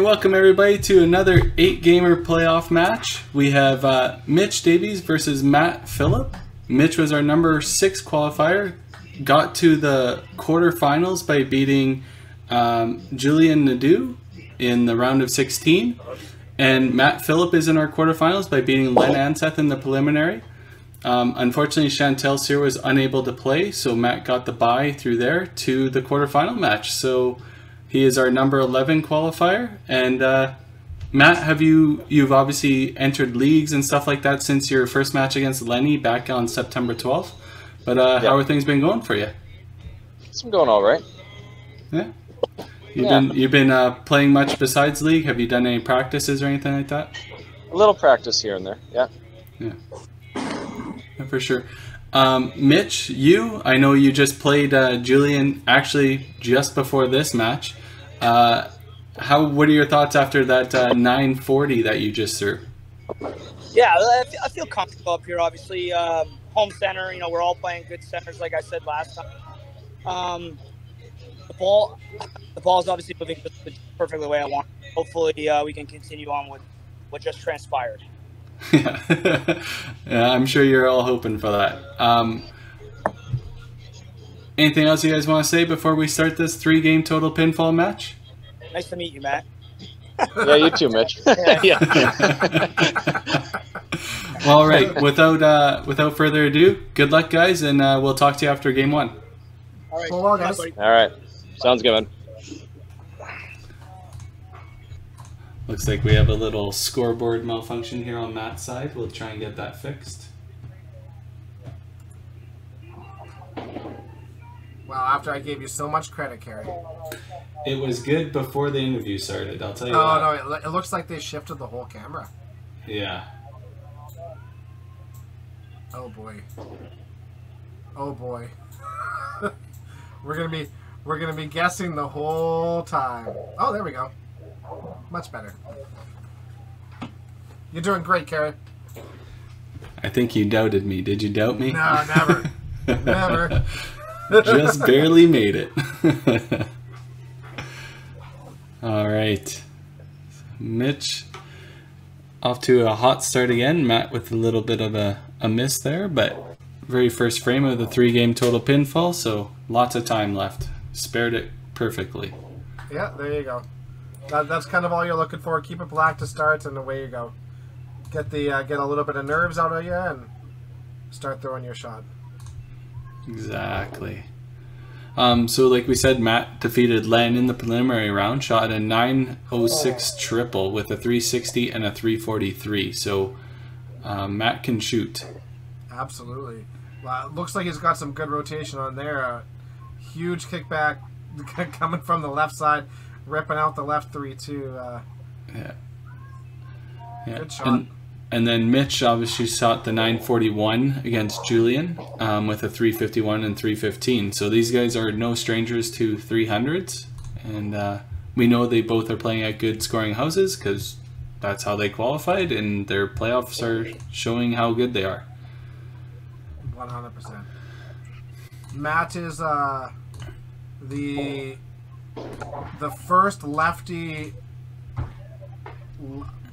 welcome everybody to another 8-gamer playoff match. We have Mitch Davies versus Matt Phillip. Mitch was our number 6 qualifier, got to the quarterfinals by beating Julian Nadeau in the round of 16. And Matt Phillip is in our quarterfinals by beating Len Anseth in the preliminary. Unfortunately, Chantel Sear was unable to play, so Matt got the bye through there to the quarterfinal match. So he is our number 11 qualifier. And Matt, you've obviously entered leagues and stuff like that since your first match against Lenny back on September 12th. But how are things been going for you? It's been going all right. Yeah. You've been playing much besides league? Have you done any practices or anything like that? A little practice here and there, yeah. Yeah, for sure. Mitch, I know you just played Julian actually just before this match. What are your thoughts after that 940 that you just threw? Yeah, I feel comfortable up here, obviously. Home center, we're all playing good centers, like I said last time. The ball is obviously moving perfectly the way I want. Hopefully we can continue on with what just transpired. Yeah, I'm sure you're all hoping for that. Anything else you guys want to say before we start this 3-game total pinfall match? Nice to meet you, Matt. Yeah, you too, Mitch. Yeah. Well, all right. Without further ado, good luck, guys, and we'll talk to you after game 1. All right. Well, guys. All right. Sounds good, man. Looks like we have a little scoreboard malfunction here on Matt's side. We'll try and get that fixed. Wow, after I gave you so much credit, Carrie. It was good before the interview started, I'll tell you Oh, that. no, it looks like they shifted the whole camera. Yeah. Oh, boy. Oh, boy. We're gonna be guessing the whole time. Oh, there we go. Much better. You're doing great, Carrie. I think you doubted me. Did you doubt me? No, never. Never. Just barely made it. All right. Mitch off to a hot start again. Matt with a little bit of a miss there, but very first frame of the 3-game total pinfall, so lots of time left. Spared it perfectly. Yeah, there you go. That's kind of all you're looking for. Keep it black to start, and away you go. Get a little bit of nerves out of you, and start throwing your shot. Exactly. So like we said, Matt defeated Len in the preliminary round, shot a 906 triple with a 360 and a 343. So Matt can shoot. Absolutely. Well, it looks like he's got some good rotation on there. Huge kickback coming from the left side, ripping out the left 3-2. Yeah. Good shot. And then Mitch obviously shot the 941 against Julian with a 351 and 315. So these guys are no strangers to 300s. And we know they both are playing at good scoring houses because that's how they qualified. And their playoffs are showing how good they are. 100%. Matt is the first lefty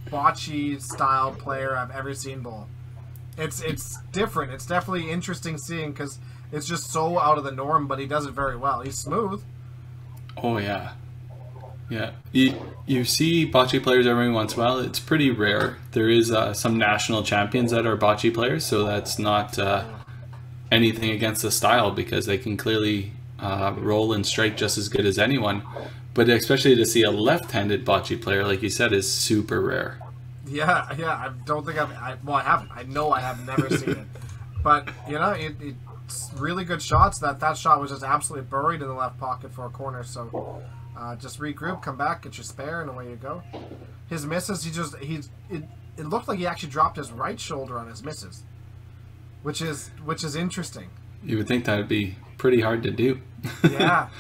bocce style player I've ever seen bowl. It's different. It's definitely interesting seeing because it's just so out of the norm, but he does it very well. He's smooth. Oh yeah, yeah. You see bocce players every once in a while. It's pretty rare. There is some national champions that are bocce players, so that's not anything against the style because they can clearly roll and strike just as good as anyone. But especially to see a left-handed bocce player, like you said, is super rare. Yeah. I don't think I haven't. I know I have never seen it. But, it's really good shots. That shot was just absolutely buried in the left pocket for a corner. So just regroup, come back, get your spare, and away you go. His misses, it looked like he actually dropped his right shoulder on his misses, which is interesting. You would think that would be pretty hard to do. Yeah.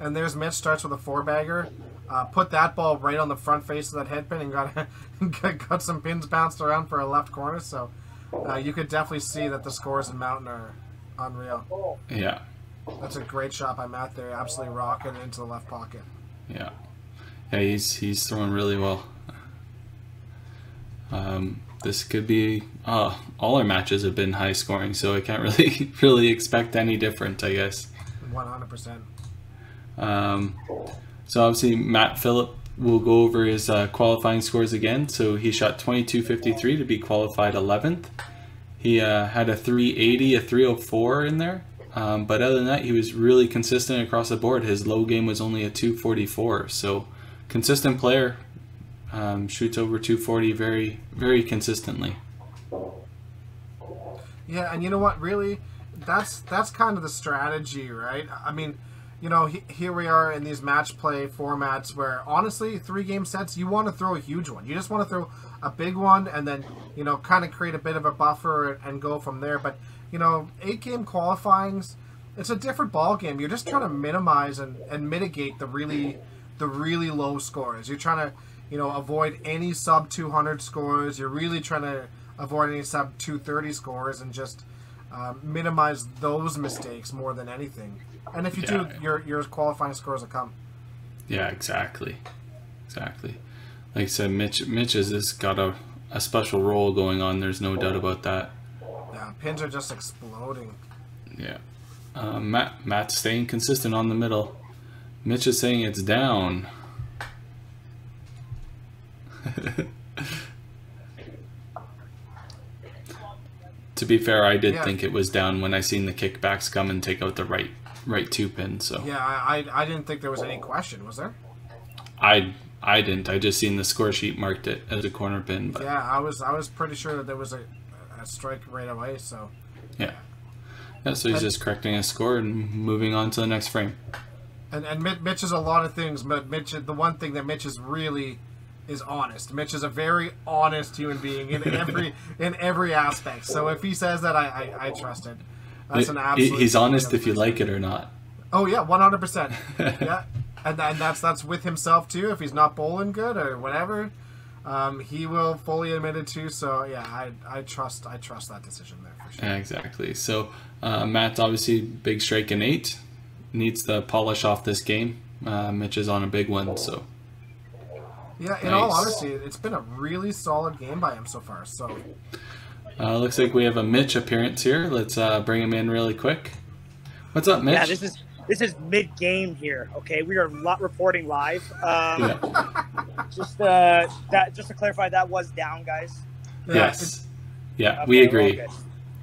And there's Mitch, starts with a 4-bagger. Put that ball right on the front face of that head pin and got some pins bounced around for a left corner. So you could definitely see that the scores in Mountain are unreal. Yeah. That's a great shot by Matt there. Absolutely rocking into the left pocket. Yeah. Yeah, he's throwing really well. This could be all our matches have been high scoring, so I can't really expect any different, I guess. 100%. So obviously Matt Phillip will go over his qualifying scores again. So he shot 22.53 to be qualified 11th. He had a 380, a 304 in there. But other than that, he was really consistent across the board. His low game was only a 244. So consistent player. Shoots over 240 very, very consistently. Yeah, and you know what? Really, that's kind of the strategy, right? I mean, you know, here we are in these match play formats where, honestly, 3-game sets, you want to throw a huge one. You just want to throw a big one and then, you know, kind of create a bit of a buffer and go from there. But, you know, 8-game qualifyings, it's a different ball game. You're just trying to minimize and mitigate the really low scores. You're trying to, you know, avoid any sub 200 scores. You're really trying to avoid any sub 230 scores and just minimize those mistakes more than anything. And if you do, your qualifying scores will come. Yeah, exactly. Like I said, Mitch has just got a special role going on. There's no doubt about that. Yeah, pins are just exploding. Yeah. Matt's staying consistent on the middle. Mitch is saying it's down. To be fair, I did think it was down when I seen the kickbacks come and take out the right 2 pin. So yeah, I didn't think there was any question. Was there? I didn't. I just seen the score sheet marked it as a corner pin. But yeah, I was pretty sure that there was a strike right away. So yeah. So he's just correcting his score and moving on to the next frame. And Mitch is a lot of things, but the one thing that Mitch is really is honest. Mitch is a very honest human being in every aspect. So if he says that, I trust it. That's an absolute. He's honest if you like it or not. Oh yeah, 100%. Yeah, and that's with himself too. If he's not bowling good or whatever, he will fully admit it too. So yeah, I trust that decision there for sure. Yeah, exactly. So Matt's obviously big strike in 8, needs to polish off this game. Mitch is on a big one, so. Yeah, in all honesty, it's been a really solid game by him so far. So, looks like we have a Mitch appearance here. Let's bring him in really quick. What's up, Mitch? Yeah, this is mid-game here. Okay, we are reporting live. Just to clarify, that was down, guys. Yes. Yeah, okay, we agree.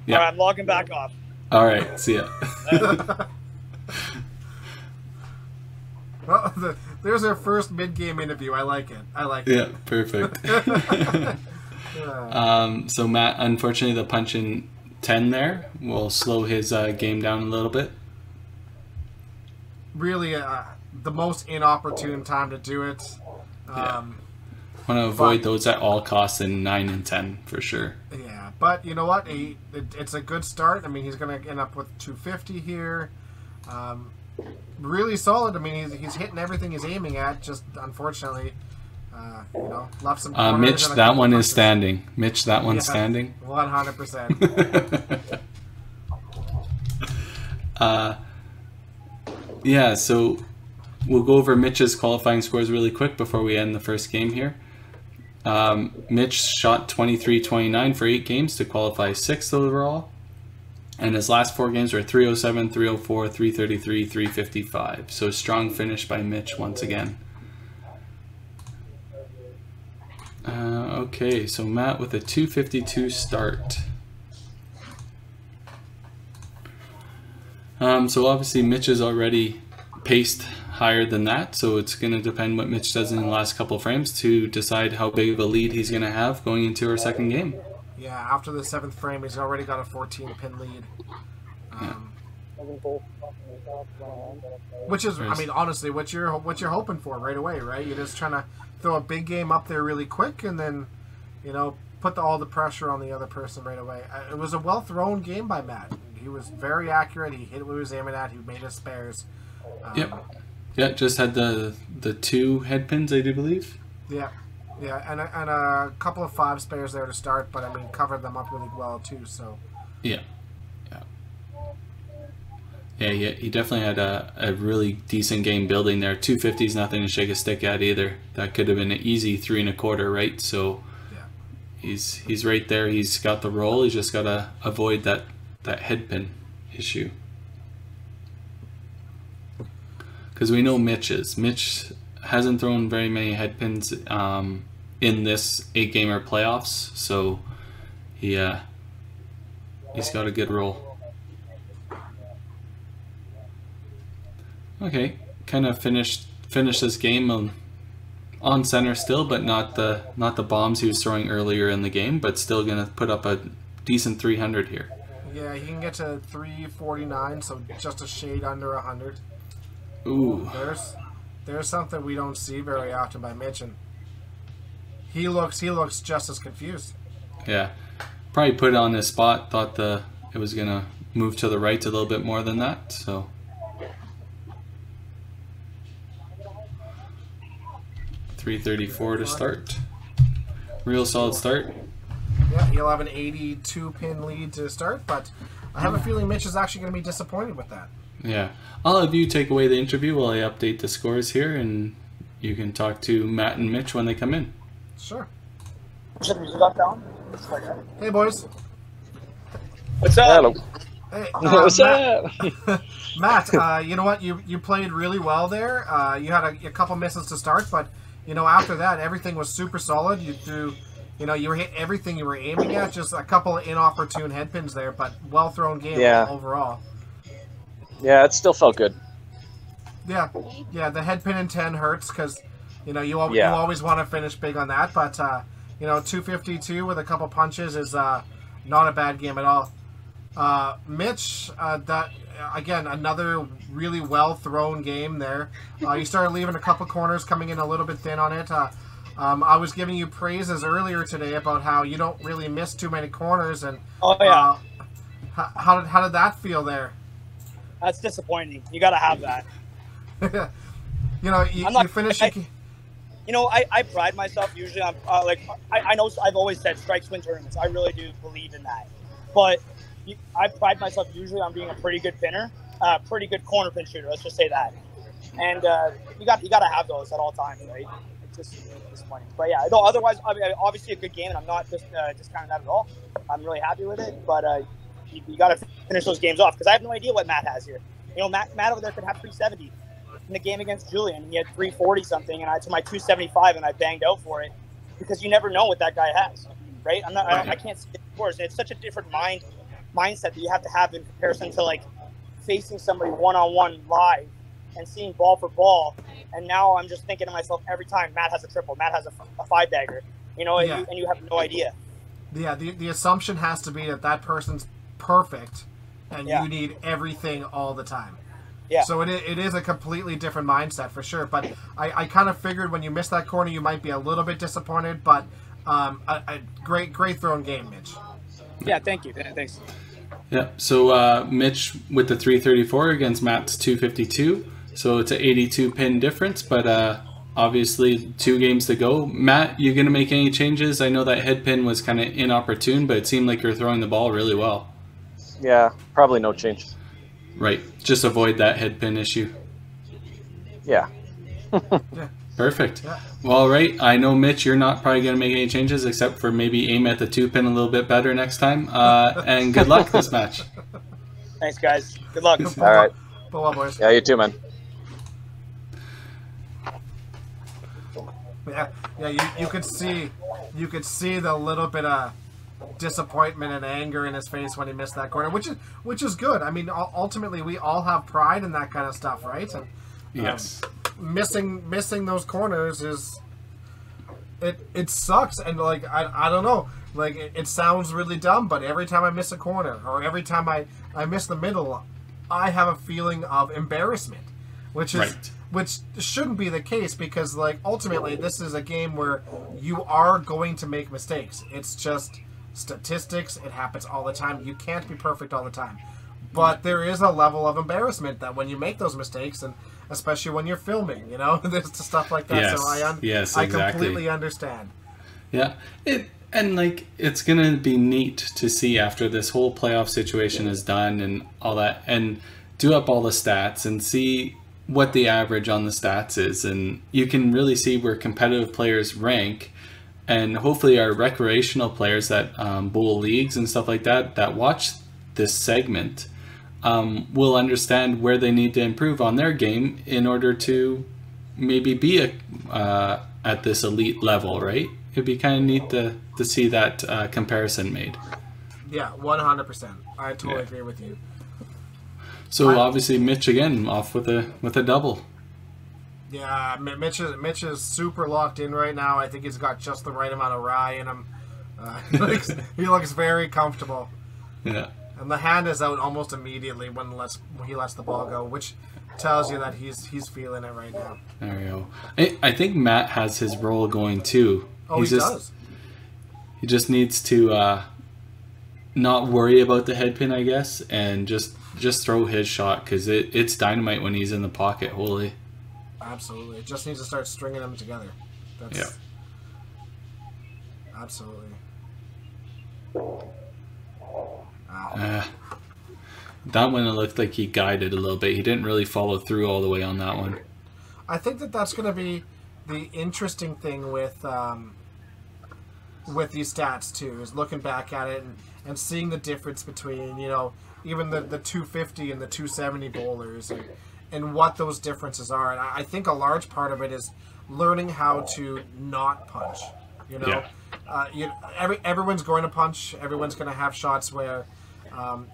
Yeah. All right, I'm logging back off. All right, see ya. Well, there's our first mid-game interview. I like it. Yeah, perfect. So Matt, unfortunately, the punch in 10 there will slow his game down a little bit. Really, the most inopportune time to do it. Want to avoid those at all costs in 9 and 10 for sure. Yeah, but you know what? It's a good start. I mean, he's going to end up with 250 here. Really solid. I mean, he's hitting everything he's aiming at. Just unfortunately, left some corners. Mitch, that one is standing. Mitch, that one's standing. 100%. Yeah. So we'll go over Mitch's qualifying scores really quick before we end the first game here. Mitch shot 23-29 for 8 games to qualify 6th overall. And his last 4 games were 307, 304, 333, 355. So strong finish by Mitch once again. Okay, so Matt with a 252 start. So obviously Mitch is already paced higher than that. So it's going to depend what Mitch does in the last couple frames to decide how big of a lead he's going to have going into our second game. Yeah, after the 7th frame, he's already got a 14-pin lead. Which is, I mean, honestly, what you're hoping for right away, right? You're just trying to throw a big game up there really quick, and then, put all the pressure on the other person right away. It was a well-thrown game by Matt. He was very accurate. He hit what he was aiming at. He made his spares. Yep. Yeah, just had the 2 head pins, I do believe. Yeah. Yeah, and a couple of 5 spares there to start, but I mean, covered them up really well too. So. Yeah. Yeah, he definitely had a really decent game building there. 250 is nothing to shake a stick at either. That could have been an easy 3 1/4, right? So Yeah. he's right there. He's got the roll. He's just got to avoid that head pin issue. Because we know Mitch hasn't thrown very many head pins in this 8-gamer playoffs, so he's got a good roll. Okay, kind of finished this game on center still, but not the bombs he was throwing earlier in the game, but still gonna put up a decent 300 here. Yeah, he can get to 349, so just a shade under 100. Ooh. There's something we don't see very often by Mitch, and he looks just as confused. Yeah, probably put it on his spot. Thought it was gonna move to the right a little bit more than that. So 334 to start. Real solid start. Yeah, he'll have an 82 pin lead to start, but I have a feeling Mitch is actually going to be disappointed with that. Yeah. I'll have you take away the interview while I update the scores here, and you can talk to Matt and Mitch when they come in. Sure. Hey, Hey, boys. what's up? Hello. Hey, What's up? Matt, you know what? You played really well there. You had a couple misses to start, but after that, everything was super solid. You threw, you were hit everything you were aiming at. Just a couple of inopportune head pins there, but well thrown game overall. Yeah, it still felt good. Yeah. The head pin in 10 hurts because you always want to finish big on that. But 252 with a couple punches is not a bad game at all. Mitch, that again, another really well thrown game there. You started leaving a couple corners, coming in a little bit thin on it. I was giving you praises earlier today about how you don't really miss too many corners, and how did that feel there? That's disappointing. You got to have that. You finish. I pride myself usually on I know I've always said strikes win tournaments. I really do believe in that, but I pride myself usually on being a pretty good pinner, pretty good corner pin shooter. Let's just say that, and you got to have those at all times, right? It's just disappointing. But yeah, no, otherwise, I mean, obviously a good game, and I'm not discounting that at all. I'm really happy with it, but you got to finish those games off because I have no idea what Matt has here. Matt over there could have 370 in the game against Julian. He had 340 something, and I took my 275 and I banged out for it because you never know what that guy has, right? I can't see the scores. It's such a different mindset that you have to have in comparison to facing somebody one-on-one live and seeing ball for ball. And now I'm just thinking to myself every time Matt has a triple, Matt has a 5-bagger, and you have no idea. Yeah, the assumption has to be that person's perfect and you need everything all the time. Yeah. So it is a completely different mindset for sure. But I kind of figured when you missed that corner, you might be a little bit disappointed. But a great thrown game, Mitch. Yeah, thank you. Thanks. Yeah. So Mitch with the 334 against Matt's 252. So it's an 82 pin difference, but obviously 2 games to go. Matt, you gonna make any changes? I know that head pin was kind of inopportune, but it seemed like you're throwing the ball really well. Yeah, probably no change. Right. Just avoid that head pin issue. Yeah. Perfect. Yeah. Well, all right. I know, Mitch, you're not probably going to make any changes except for maybe aim at the 2-pin a little bit better next time. And good luck this match. Thanks, guys. Good luck. All right. Well, boys. Yeah, you too, man. Yeah. You could see the little bit of disappointment and anger in his face when he missed that corner, which is good. I mean, ultimately, we all have pride in that kind of stuff, right? And, yes. Missing those corners it sucks, and I don't know, it sounds really dumb, but every time I miss a corner or every time I miss the middle, I have a feeling of embarrassment, which shouldn't be the case because ultimately this is a game where you are going to make mistakes. It's just statistics. It happens all the time. You can't be perfect all the time. But there is a level of embarrassment that when you make those mistakes, and especially when you're filming, there's stuff like that. Yes. So I completely understand. Yeah. It's going to be neat to see after this whole playoff situation is done and all that. And do up all the stats and see what the average on the stats is, and you can really see where competitive players rank. And hopefully our recreational players that bowl leagues and stuff like that watch this segment will understand where they need to improve on their game in order to maybe be at this elite level, right? It'd be kind of neat to see that comparison made. Yeah, 100%. I totally agree with you. So obviously Mitch again off with a double. Yeah, Mitch is super locked in right now. I think he's got just the right amount of rye in him. He looks very comfortable. Yeah. And the hand is out almost immediately when he lets the ball go, which tells you that he's feeling it right now. There we go. I think Matt has his role going too. Oh, he does. He just needs to not worry about the head pin, I guess, and just throw his shot, because it's dynamite when he's in the pocket. Holy. Absolutely. It just needs to start stringing them together. That's absolutely. That one, it looked like he guided a little bit. He didn't really follow through all the way on that one. I think that's going to be the interesting thing with these stats too, is looking back at it and seeing the difference between, you know, even the 250 and the 270 bowlers and what those differences are. And I think a large part of it is learning how to not punch. You know, everyone's going to punch. Everyone's going to have shots where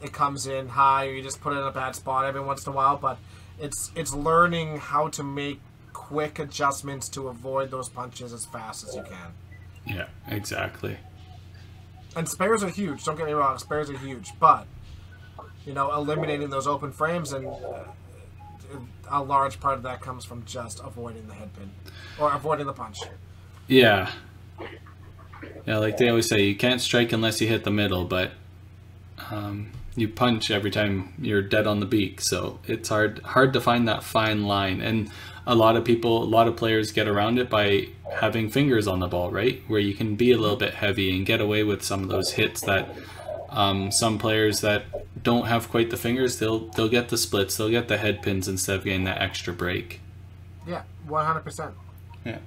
it comes in high, or you just put it in a bad spot every once in a while. But it's learning how to make quick adjustments to avoid those punches as fast as you can. Yeah, exactly. And spares are huge. Don't get me wrong, spares are huge. But you know, eliminating those open frames, and a large part of that comes from just avoiding the head pin or avoiding the punch. Yeah. Yeah, like they always say, you can't strike unless you hit the middle, but you punch every time you're dead on the beak. So it's hard to find that fine line. And a lot of players get around it by having fingers on the ball, right? Where you can be a little bit heavy and get away with some of those hits that some players that don't have quite the fingers, they'll get the splits, they'll get the head pins instead of getting that extra break. Yeah, 100%. Yeah.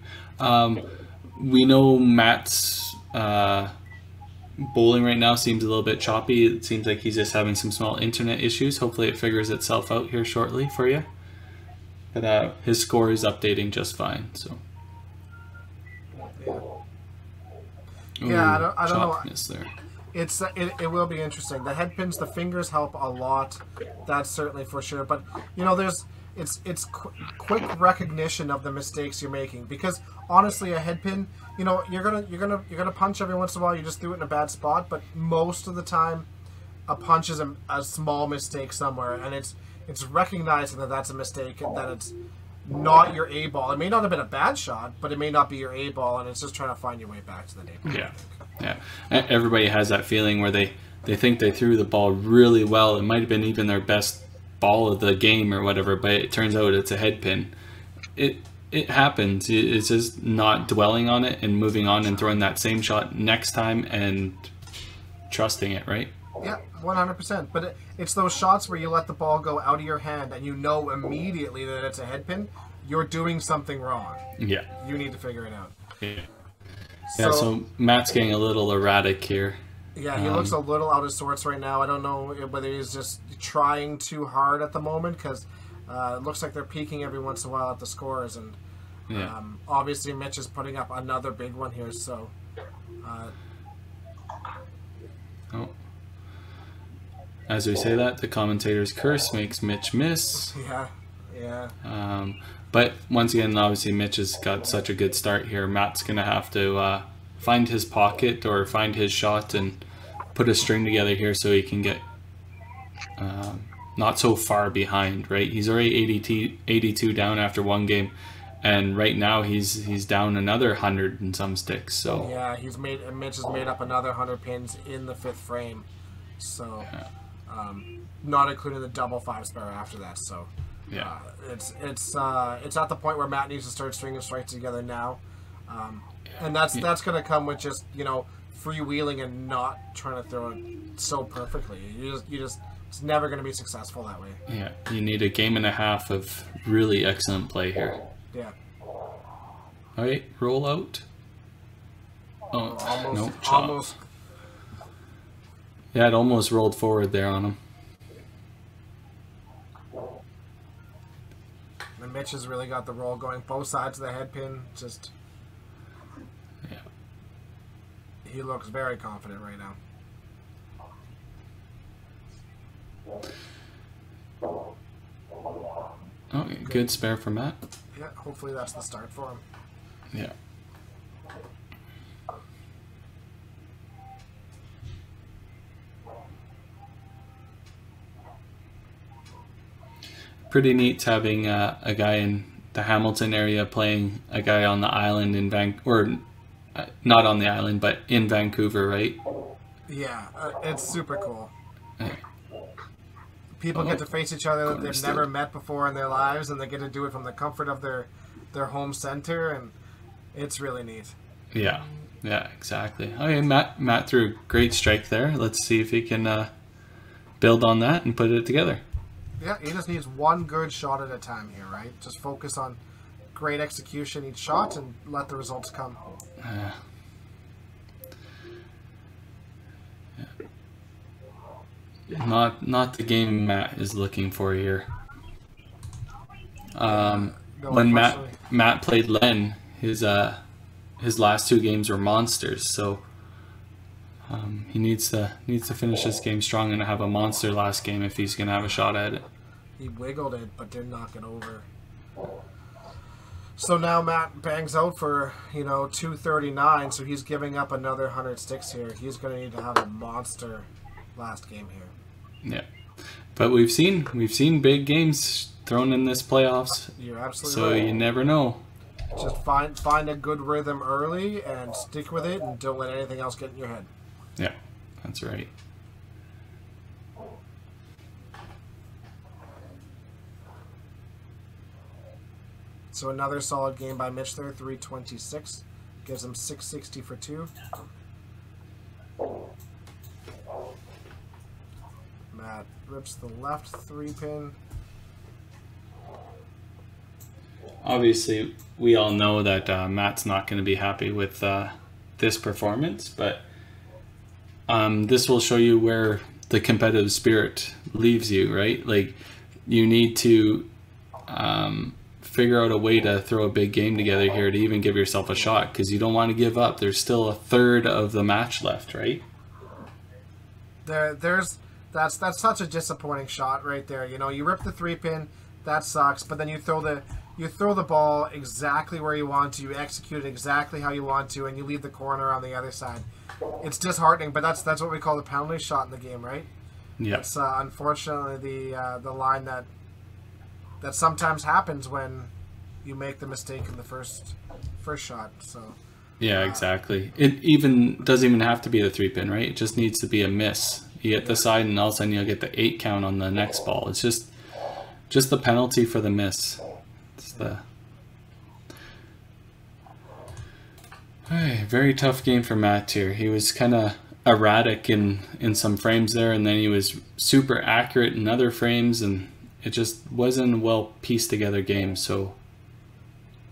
We know Matt's bowling right now seems a little bit choppy. It seems like he's just having some small internet issues. Hopefully it figures itself out here shortly for you. But his score is updating just fine. So. Yeah, I don't know. There. It will be interesting. The head pins, the fingers help a lot. That's certainly for sure. But you know, it's quick recognition of the mistakes you're making, because honestly, a head pin, you know, you're gonna punch every once in a while. You just threw it in a bad spot, but most of the time, a punch is a small mistake somewhere, and it's recognizing that that's a mistake, and that it's not your A ball. It may not have been a bad shot, but it may not be your A ball, and it's just trying to find your way back to the neighborhood. Yeah. Yeah, everybody has that feeling where they think they threw the ball really well. It might have been even their best ball of the game or whatever, but it turns out it's a head pin. It happens. It's just not dwelling on it and moving on and throwing that same shot next time and trusting it, right? Yeah, 100%. But it's those shots where you let the ball go out of your hand and you know immediately that it's a head pin. You're doing something wrong. Yeah. You need to figure it out. Yeah. Yeah, so Matt's getting a little erratic here. Yeah, he looks a little out of sorts right now. I don't know whether he's just trying too hard at the moment, because it looks like they're peaking every once in a while at the scores. And obviously Mitch is putting up another big one here. So, as we say that, the commentator's curse makes Mitch miss. Yeah. But once again, obviously Mitch has got such a good start here. Matt's going to have to find his pocket or find his shot and put a string together here so he can get not so far behind, right? He's already 82 down after one game, and right now he's down another 100 and some sticks. So yeah, Mitch has made up another 100 pins in the fifth frame. So not including the double 5-spare after that. So. Yeah, it's at the point where Matt needs to start stringing strikes together now, and that's going to come with just, you know, freewheeling and not trying to throw it so perfectly. You just It's never going to be successful that way. Yeah, you need a game and a half of really excellent play here. Yeah. All right, roll out. Oh, Almost. no, chop. Almost. Yeah, it almost rolled forward there on him. And Mitch has really got the roll going. Both sides of the head pin. Just. Yeah. He looks very confident right now. Okay, good spare for Matt. Yeah, hopefully that's the start for him. Yeah. Pretty neat having a guy in the Hamilton area playing a guy on the island in not on the island, but in Vancouver, right? Yeah, it's super cool. Yeah. People get to face each other that they've Understood. never met before in their lives, and they get to do it from the comfort of their home center, and it's really neat. Yeah, yeah, exactly. Okay, Matt threw a great strike there. Let's see if he can build on that and put it together. Yeah, he just needs one good shot at a time here, right? Just focus on great execution each shot and let the results come. Not the game Matt is looking for here. No, When unfortunately. Matt played Len, his last two games were monsters. So he needs to finish this game strong and have a monster last game if he's gonna have a shot at it. He wiggled it, but didn't knock it over. So now Matt bangs out for, 239, so he's giving up another 100 sticks here. He's going to need to have a monster last game here. Yeah, but we've seen big games thrown in this playoffs. You're absolutely So right. you never know. Just find a good rhythm early and stick with it, and don't let anything else get in your head. Yeah, that's right. So another solid game by Mitch there, 326. Gives him 660 for 2. Matt rips the left 3-pin. Obviously, we all know that Matt's not going to be happy with this performance, but this will show you where the competitive spirit leaves you, right? Like, you need to figure out a way to throw a big game together here to even give yourself a shot, because you don't want to give up. There's still a third of the match left, right? That's such a disappointing shot right there. You rip the 3-pin, that sucks, but then you throw the ball exactly where you want to, you execute it exactly how you want to, and you leave the corner on the other side. It's disheartening, but that's what we call the penalty shot in the game, right? Yeah. It's unfortunately the line that sometimes happens when you make the mistake in the first shot. So Yeah, exactly. It doesn't even have to be the 3-pin, right? It just needs to be a miss. You get the side, and all of a sudden you'll get the 8 count on the next ball. It's just the penalty for the miss. It's the very tough game for Matt here. He was kind of erratic in some frames there, and then he was super accurate in other frames, and it just wasn't a well pieced together game. So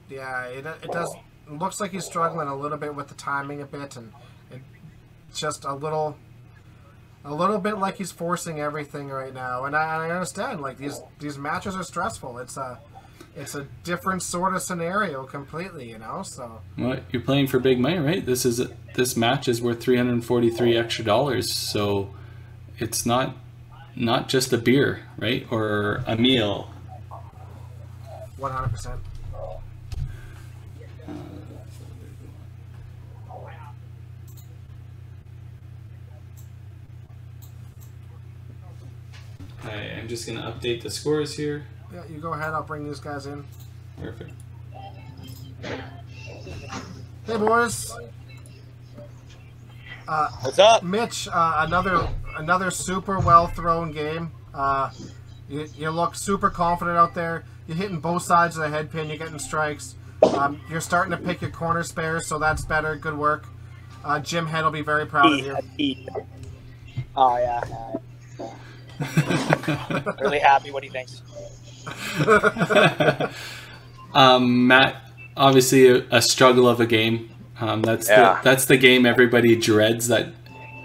yeah, it does. It looks like he's struggling a little bit with the timing a bit, and it's just a little bit like he's forcing everything right now. And I understand, like, these matches are stressful. It's a different sort of scenario completely, So well, you're playing for big money, right? This match is worth $343 extra, so it's not just a beer, right, or a meal. 100%. Okay, I'm just going to update the scores here. Yeah, you go ahead. I'll bring these guys in. Perfect. Hey, boys. What's up? Mitch, another super well thrown game. You look super confident out there. You're hitting both sides of the head pin. You're getting strikes. You're starting to pick your corner spares, so that's better. Good work. Jim Head will be very proud of you. Oh, yeah. Really happy what he thinks. Matt, obviously a struggle of a game. That's the game everybody dreads, that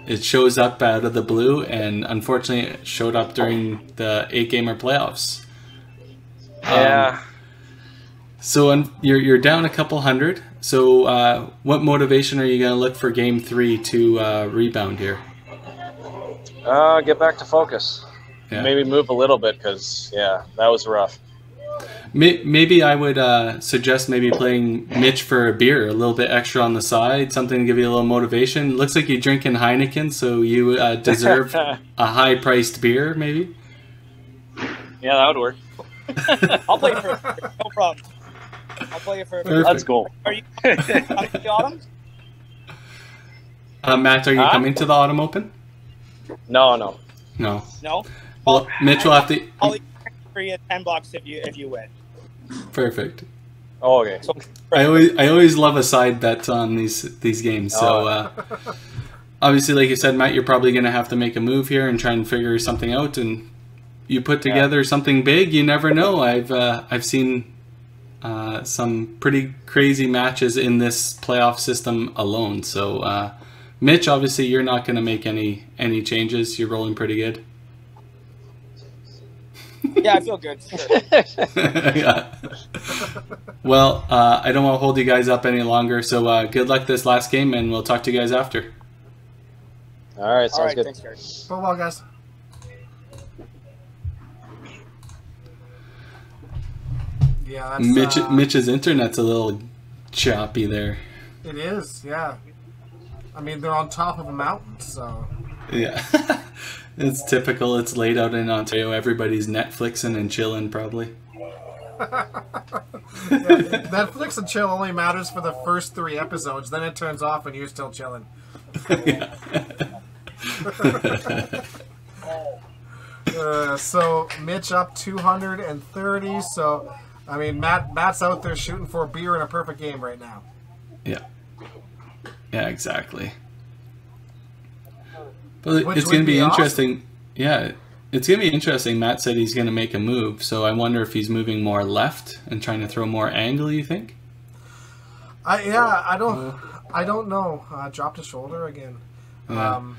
it shows up out of the blue, and unfortunately it showed up during the 8-gamer playoffs. Yeah. So you're down a couple hundred. So what motivation are you going to look for game 3 to rebound here? Get back to focus. Yeah. Maybe move a little bit because, that was rough. Maybe I would suggest maybe playing Mitch for a beer, a little bit extra on the side, something to give you a little motivation. Looks like you're drinking Heineken, so you deserve a high-priced beer, maybe? Yeah, that would work. I'll play for a beer. No problem. I'll play you for a beer. Perfect. Let's go. Are you coming to the autumn? Matt, are you coming to the Autumn Open? No. No. No? Well, Mitch will have to... I'll free at $10 if you win. Perfect. Oh, okay. So, I always love a side bet on these games. So obviously, like you said, Matt, you're probably going to have to make a move here and try and figure something out. And you put together something big. You never know. I've seen some pretty crazy matches in this playoff system alone. So Mitch, obviously, you're not going to make any changes. You're rolling pretty good. yeah, I feel good. Sure. Yeah. Well, I don't want to hold you guys up any longer, so good luck this last game, and we'll talk to you guys after. All right, sounds good. Thanks, Gary. Go well, guys. Yeah, that's, Mitch's internet's a little choppy there. It is, yeah. I mean, they're on top of a mountain, so... Yeah. It's typical. It's late out in Ontario. Everybody's Netflixing and chilling, probably. Netflix and chill only matters for the first 3 episodes. Then it turns off and you're still chilling. So Mitch up 230. So I mean, Matt's out there shooting for a beer in a perfect game right now. Yeah, exactly. But Which it's going to be awesome. interesting. Yeah, it's going to be interesting. Matt said he's going to make a move, so I wonder if he's moving more left and trying to throw more angle, you think? I don't know. Dropped his shoulder again. Yeah.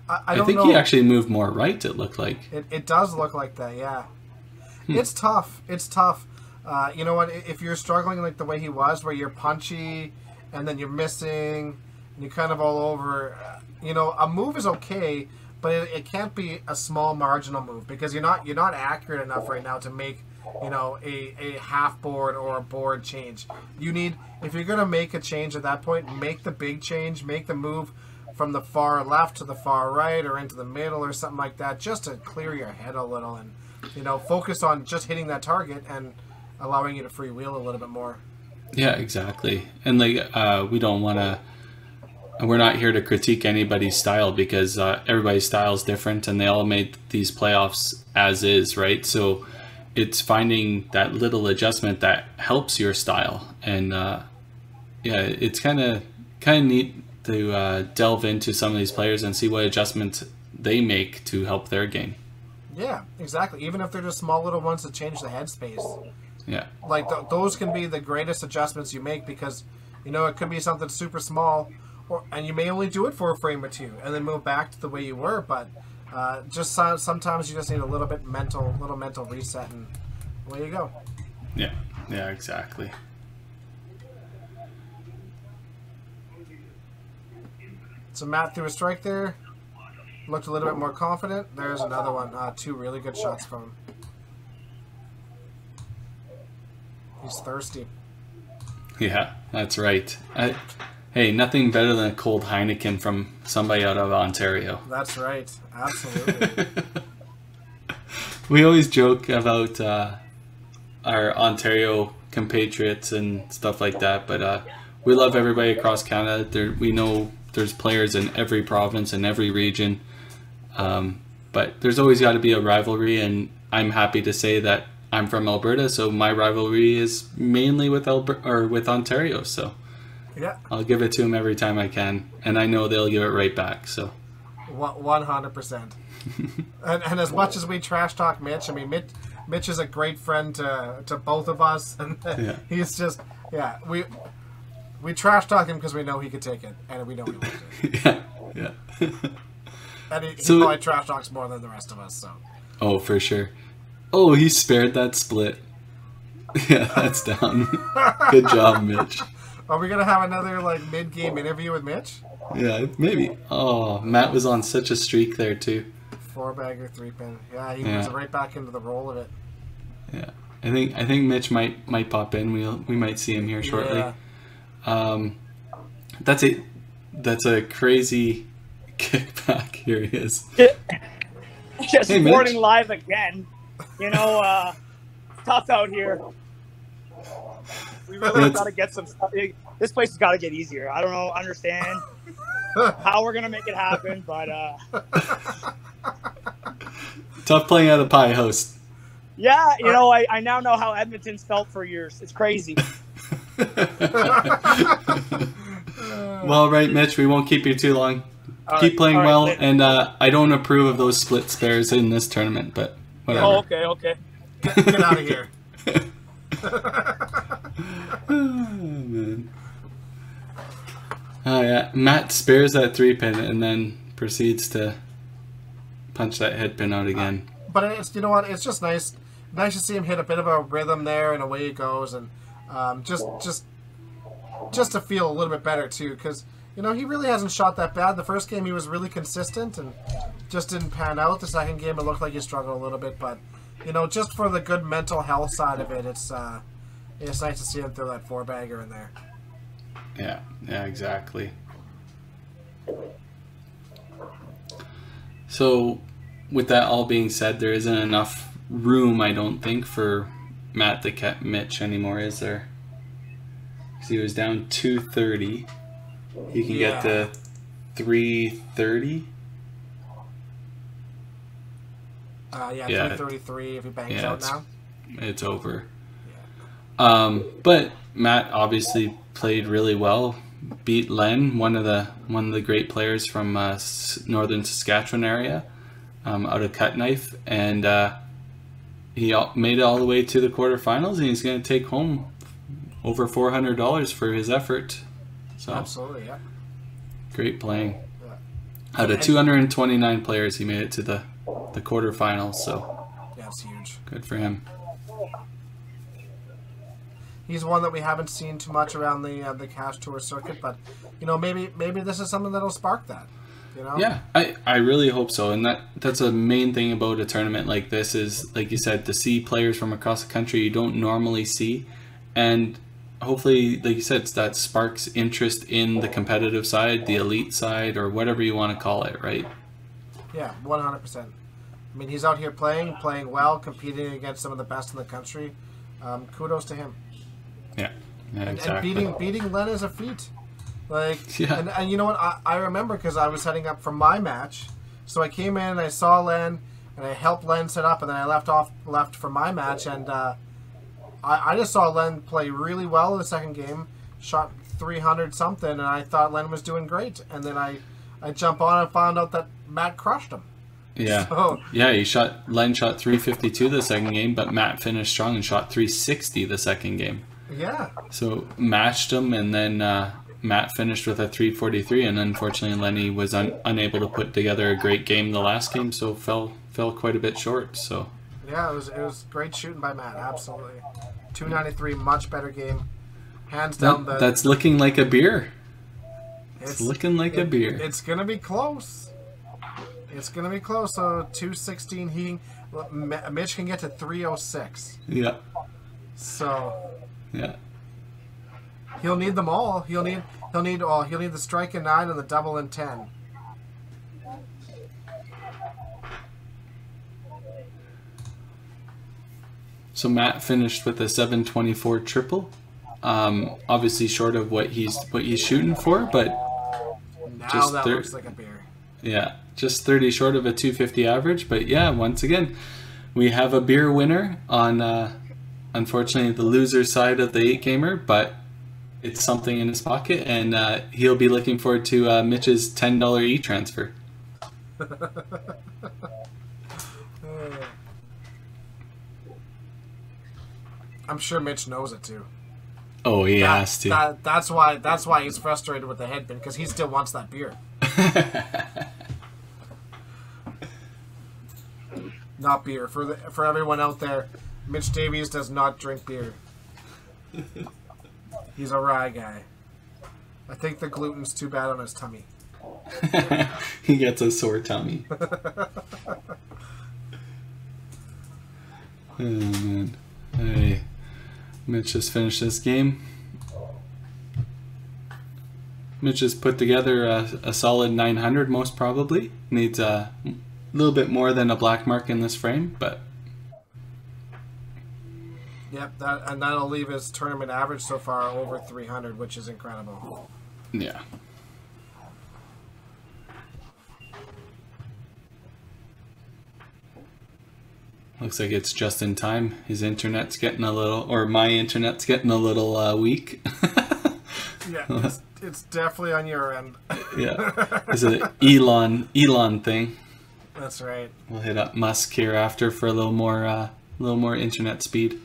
I I think he actually moved more right, it looked like. It does look like that, yeah. It's tough. It's tough. You know what? If you're struggling like the way he was, where you're punchy and then you're missing and you're kind of all over, you know, a move is okay, but it can't be a small marginal move because you're not accurate enough right now to make, you know, a half board or a board change. You need, if you're going to make a change at that point, make the big change, make the move from the far left to the far right or into the middle or something like that, just to clear your head a little and, you know, focus on just hitting that target and allowing you to freewheel a little bit more. Yeah, exactly. And like, we don't want to, we're not here to critique anybody's style because everybody's style is different and they all made these playoffs as is, right? So it's finding that little adjustment that helps your style. And yeah, it's kind of neat to delve into some of these players and see what adjustments they make to help their game. Yeah, exactly. Even if they're just small little ones that change the headspace. Yeah. Like those can be the greatest adjustments you make because, you know, it could be something super small, and you may only do it for a frame or two and then move back to the way you were. But just sometimes you just need a little mental reset, and away you go. Yeah. Yeah. Exactly. So Matt threw a strike there. Looked a little bit more confident. There's another one. 2 really good shots from him. He's thirsty. Yeah, that's right. Hey, nothing better than a cold Heineken from somebody out of Ontario. That's right. Absolutely. We always joke about our Ontario compatriots and stuff like that, but we love everybody across Canada. We know there's players in every province and every region, but there's always got to be a rivalry, and I'm happy to say that I'm from Alberta, so my rivalry is mainly with with Ontario. So yeah, I'll give it to them every time I can, and I know they'll give it right back. So 100%. And as much as we trash talk Mitch, I mean, Mitch is a great friend to both of us, and he's just we trash talk him because we know he could take it, and we know he wants it. Yeah. And he probably trash talks more than the rest of us. So. Oh, for sure. Oh, he spared that split. Yeah, that's down. Good job, Mitch. Are we gonna have another mid-game interview with Mitch? Yeah, maybe. Oh, Matt was on such a streak there too. 4-bagger, 3-pin. Yeah, he was right back into the roll of it. Yeah, I think Mitch might pop in. We might see him here shortly. Yeah. That's a crazy kickback. Here he is. Just Hey, reporting Mitch. live again. You know, tough out here. We really got to get some stuff. This place has got to get easier. I don't understand how we're gonna make it happen, but Tough playing at a pie host. yeah, you know, I now know how Edmonton's felt for years. It's crazy. Well, right, Mitch, we won't keep you too long. Keep playing well, later. and I don't approve of those split spares in this tournament, but whatever. Oh, okay. Get out of here. Oh, man. Oh, yeah. Matt spares that 3-pin and then proceeds to punch that head pin out again. But it's, you know what? It's just nice to see him hit a bit of a rhythm there, and away he goes, and just to feel a little bit better too, because you know he really hasn't shot that bad. The first game he was really consistent and just didn't pan out. The second game it looked like he struggled a little bit, but you know, just for the good mental health side of it, it's nice to see him throw that 4-bagger in there. Yeah, exactly. So, with that all being said, there isn't enough room, I don't think, for Matt to catch Mitch anymore, is there? Because he was down 230. He can get to 330. 333 if he bangs out now. It's over. But Matt obviously played really well. Beat Len, one of the great players from northern Saskatchewan area, out of Cut Knife, and he made it all the way to the quarterfinals, and he's going to take home over $400 for his effort. So Absolutely, yeah. Great playing. Yeah. Out of 229 players, he made it to the quarterfinals. So yeah, it's huge. Good for him. He's one that we haven't seen too much around the Cash Tour circuit, but you know, maybe this is something that'll spark that. You know? Yeah, I really hope so, and that's a main thing about a tournament like this is, like you said, to see players from across the country you don't normally see, and hopefully, like you said, that sparks interest in the competitive side, the elite side, or whatever you want to call it, right? Yeah, 100%. I mean, he's out here playing well, competing against some of the best in the country. Kudos to him. Yeah, exactly. And beating Len is a feat. Like, yeah. And you know what? I remember because I was heading up from my match, so I came in and I saw Len and I helped Len set up, and then I left for my match, and I just saw Len play really well in the second game, shot 300 something, and I thought Len was doing great, and then I jump on and found out that Matt crushed him. Yeah, So, yeah. Len shot 352 the second game, but Matt finished strong and shot 360 the second game. yeah. So matched him, and then Matt finished with a 343, and unfortunately Lenny was unable to put together a great game the last game, so fell quite a bit short. So Yeah, it was great shooting by Matt. Absolutely, 293, much better game, hands down. that's looking like a beer. It's looking like a beer. It's gonna be close. It's gonna be close. So 216. Mitch can get to 306. Yeah, So yeah. he'll need them all. He'll need the strike in 9 and the double in 10. So Matt finished with a 724 triple. Obviously short of what he's shooting for, but Now Just that there- looks like a beer. yeah, just 30 short of a 250 average. But yeah, once again, we have a beer winner on, unfortunately, the loser side of the 8-gamer, but it's something in his pocket, and he'll be looking forward to Mitch's $10 e-transfer. I'm sure Mitch knows it too. Oh, he has to. That's why he's frustrated with the headpin, because he still wants that beer. Not beer. For everyone out there, Mitch Davies does not drink beer. He's a rye guy. I think the gluten's too bad on his tummy. He gets a sore tummy. Oh, man. Hey, Mitch just finished this game. Mitch has put together a solid 900, most probably. Needs a little bit more than a black mark in this frame, but... Yep, that'll leave his tournament average so far over 300, which is incredible. Yeah. Looks like it's just in time. His internet's getting a little, or my internet's getting a little weak. Yeah, it's definitely on your end. Yeah, it's an Elon thing. That's right. We'll hit up Musk here after for a little more internet speed.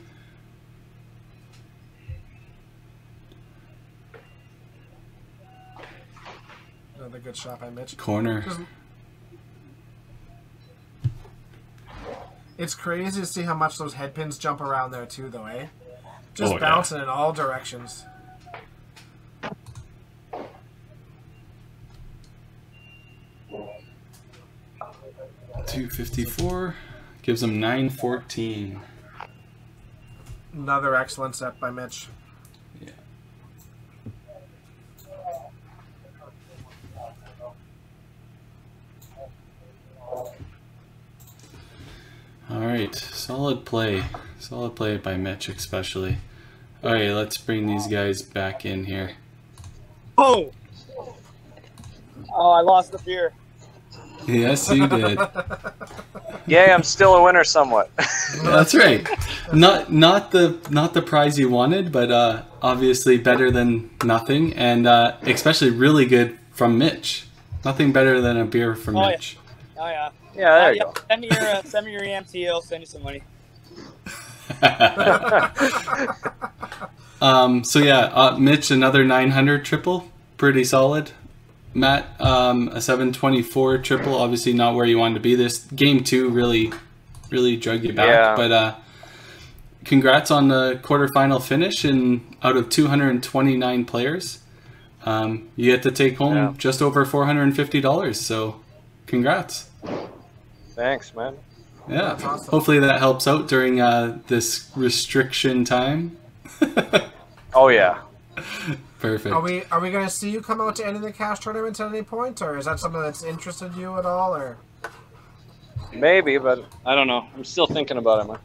Another good shot by Mitch. Corner. It's crazy to see how much those head pins jump around there too, though, eh? Just Oh, bouncing in all directions. $254 gives him 914. Another excellent set by Mitch. Yeah. All right, solid play by Mitch especially. All right, let's bring these guys back in here. Oh, I lost the beer. Yes, you did. Yeah, I'm still a winner somewhat. That's right. Not the prize you wanted, but obviously better than nothing, and especially really good from Mitch. Nothing better than a beer from Mitch. Oh yeah. Yeah, there you go. Send me your EMT. I'll send you some money. So yeah, Mitch, another 900 triple, pretty solid. Matt, a 724 triple, obviously not where you wanted to be. This game 2 really drug you back. Yeah. But congrats on the quarterfinal finish. And out of 229 players, you get to take home just over $450. So, congrats. Thanks, man. Yeah. That's awesome. Hopefully that helps out during this restriction time. Oh yeah. Perfect. Are we going to see you come out to any of the cash tournaments at any point, or is that something that's interested you at all, or? Maybe, but I don't know. I'm still thinking about it, man.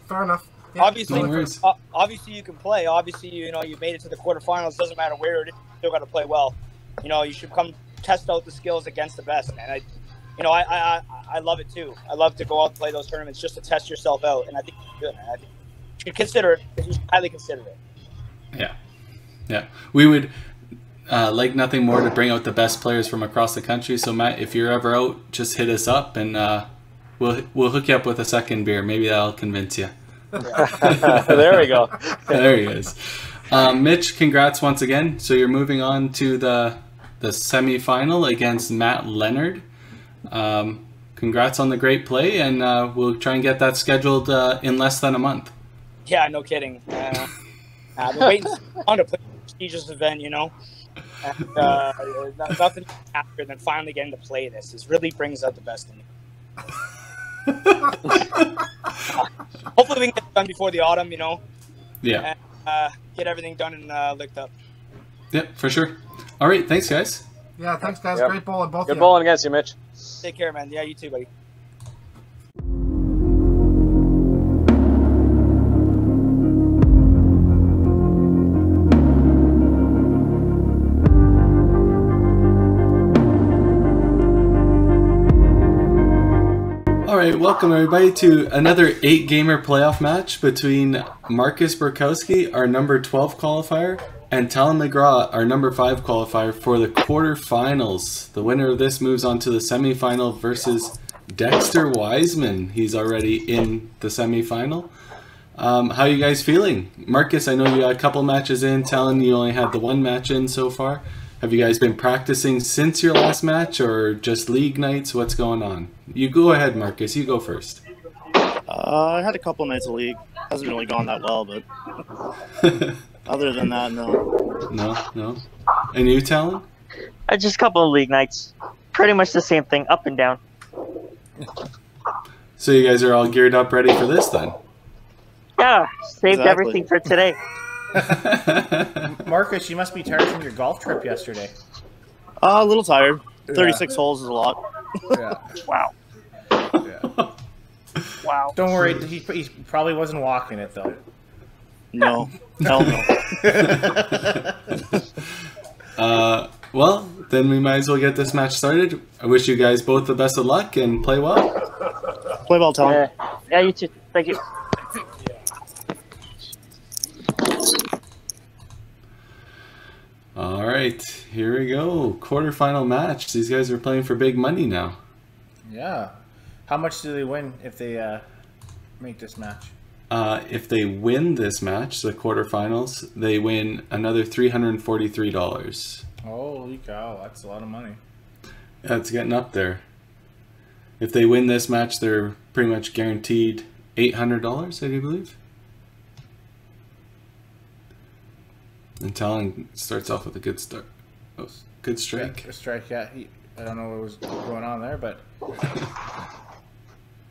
Fair enough. Yeah. Obviously, No worries. obviously you can play. Obviously, you made it to the quarterfinals. Doesn't matter where it is. You still got to play well. You should come test out the skills against the best, man. I love it too. I love to go out and play those tournaments just to test yourself out, and I think you should, man. I think you should consider it. You should highly consider it. Yeah. Yeah. We would like nothing more to bring out the best players from across the country. So Matt, if you're ever out, just hit us up and we'll hook you up with a second beer. Maybe that'll convince you. There we go. There he is. Mitch, congrats once again. So you're moving on to the semifinal against Matt Leonard. Congrats on the great play, and we'll try and get that scheduled in less than a month. Yeah, no kidding. I've been waiting on to play a prestigious event, And nothing happier than finally getting to play this. This really brings out the best in me. Hopefully we can get it done before the autumn, Yeah. And get everything done and licked up. Yep, for sure. All right, thanks, guys. Yeah, thanks, guys. Yep. Great bowling, both Good of you. bowling against you, Mitch. Take care, man. Yeah, you too, buddy. All right, welcome everybody to another 8-gamer playoff match between Marcus Borkowsky, our number 12 qualifier, and Talen McGraw, our number 5 qualifier for the quarterfinals. The winner of this moves on to the semifinal versus Dexter Wiseman. He's already in the semifinal. How you guys feeling? Marcus, I know you got a couple matches in. Talen, you only had the one match in so far. Have you guys been practicing since your last match or just league nights? What's going on? You go ahead, Marcus. You go first. I had a couple nights of league. Hasn't really gone that well, but other than that, no. No. And you, Talen? Just a couple of league nights. Pretty much the same thing, up and down. So you guys are all geared up, ready for this then? Yeah, saved Exactly. everything for today. Marcus, you must be tired from your golf trip yesterday. A little tired. 36 holes is a lot. Yeah. Wow. Yeah. Wow. Don't worry, he probably wasn't walking it though. No. Hell no. Well, then we might as well get this match started. I wish you guys both the best of luck and play well. Play well, Talen. Yeah, you too. Thank you. All right, here we go. Quarterfinal match. These guys are playing for big money now. Yeah. How much do they win if they make this match? If they win this match, the quarterfinals, they win another $343. Holy cow, that's a lot of money. Yeah, it's getting up there. If they win this match, they're pretty much guaranteed $800, I do believe. And Talen starts off with a good start. Oh, good strike. Yeah, a strike, yeah. I don't know what was going on there, but...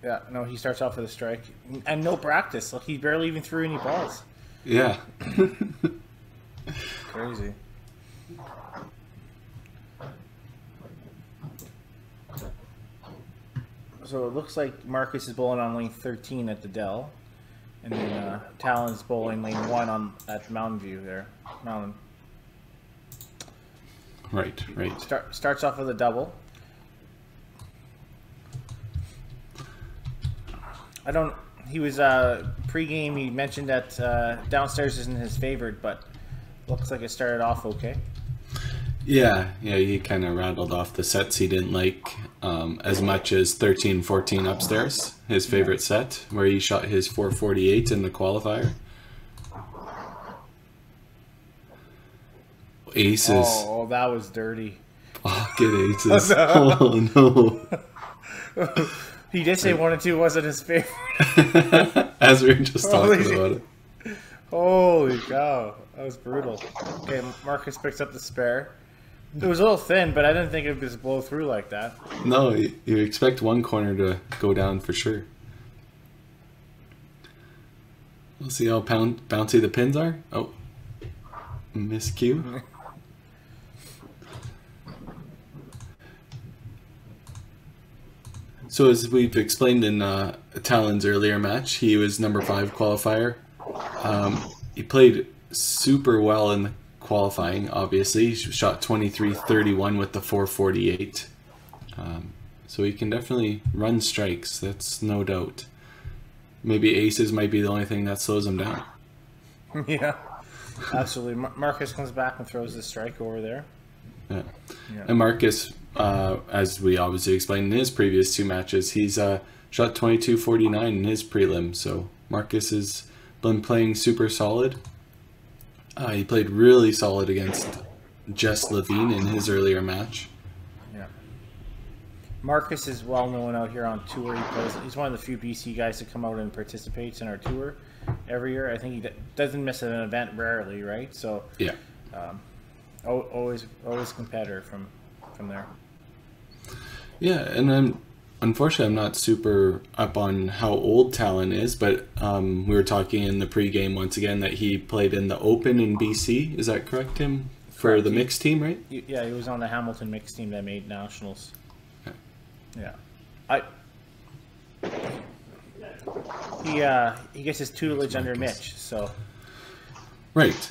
Yeah, no, he starts off with a strike. And no practice. Look, he barely even threw any balls. Yeah. Crazy. So it looks like Marcus is bowling on lane 13 at the Dell. And then Talen's bowling lane 1 at Mountain View there. Mountain. Right. Starts off with a double. He was pre-game. He mentioned that downstairs isn't his favorite, but looks like it started off okay. Yeah, he kind of rattled off the sets he didn't like as much as 13-14 upstairs, his favorite set, where he shot his 448 in the qualifier. Aces. Oh, that was dirty. Pocket aces. Oh, no. He did say 1 and 2 wasn't his favorite. As we were just talking about it. Holy cow. That was brutal. Okay, Marcus picks up the spare. It was a little thin, but I didn't think it would just blow through like that. No, you expect one corner to go down for sure. We'll see how bouncy the pins are. Oh, miscue. So as we've explained in Talen's earlier match, he was number 5 qualifier. He played super well in the qualifying, obviously. He shot 23-31 with the 448. So he can definitely run strikes, that's no doubt. Maybe aces might be the only thing that slows him down. Yeah, absolutely. Marcus comes back and throws the strike over there. Yeah. And Marcus, as we obviously explained in his previous 2 matches, he's shot 22-49 in his prelim. So Marcus has been playing super solid. He played really solid against Jess Levine in his earlier match. Yeah. Marcus is well known out here on tour. He's one of the few BC guys that come out and participates in our tour every year. I think he doesn't miss an event rarely, right? So yeah. Always competitor from there. Yeah, and unfortunately I'm not super up on how old Talen is, but we were talking in the pregame once again that he played in the Open in BC. Is that correct, Tim? For the mixed team, right? Yeah, he was on the Hamilton mixed team that made nationals. Yeah. He gets his tutelage under Mitch, so. Right.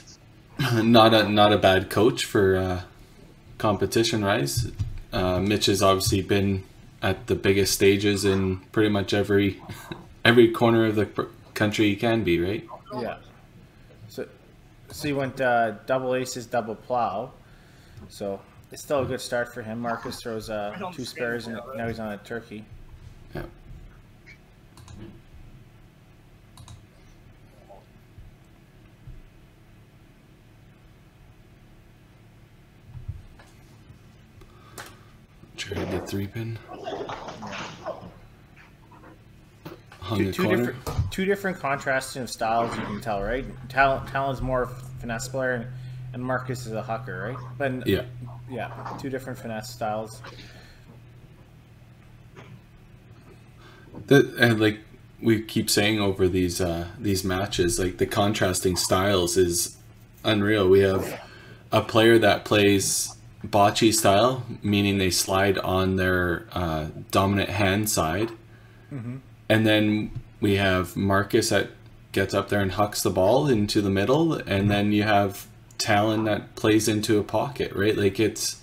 Not a bad coach for competition rise. Mitch has obviously been at the biggest stages in pretty much every corner of the country he can be, right? Yeah. So he went double aces, double plow. So it's still a good start for him. Marcus throws 2 spares, and now he's on a turkey. Yeah. a 3-pin. Hung Two, the two corner. different, two different contrasting styles. You can tell, right? Talen's more finesse player, and Marcus is a hucker, right? But Yeah. yeah, two different finesse styles. And like we keep saying over these matches, like the contrasting styles is unreal. We have a player that plays bocce style, meaning they slide on their dominant hand side. And then we have Marcus that gets up there and hucks the ball into the middle, and then you have Talen that plays into a pocket, right? Like it's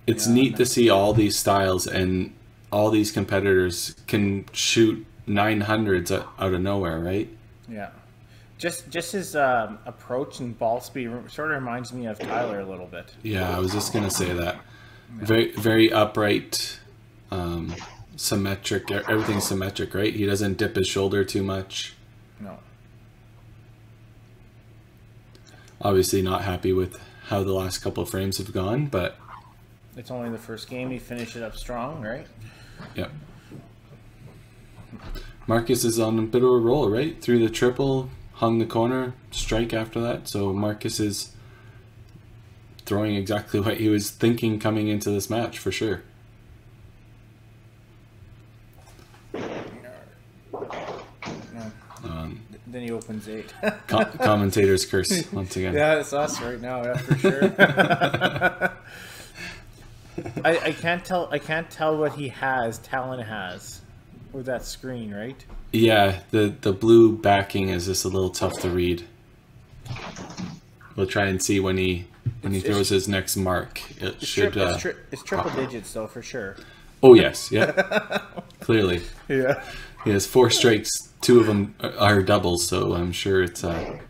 neat to see all these styles, and all these competitors can shoot 900s out of nowhere, right? Yeah. Just his approach and ball speed sort of reminds me of Tyler a little bit. Yeah, I was just gonna say that. Very, very upright, symmetric. Everything's symmetric, right? He doesn't dip his shoulder too much. No. Obviously, not happy with how the last couple of frames have gone, but It's only the first game. He finished it up strong, right? yeah. Marcus is on a bit of a roll, right? Through the triple, hung the corner, strike after that. So Marcus is throwing exactly what he was thinking coming into this match, for sure. Then he opens 8. Commentator's curse once again. Yeah, it's us right now, yeah, for sure. I can't tell what he has. Talen has with that screen, right? Yeah, the blue backing is just a little tough to read. We'll try and see when he throws his next mark. It should. It's triple digits though, for sure. Oh yes, yeah, clearly. Yeah. He has 4 strikes. 2 of them are doubles, so I'm sure it's a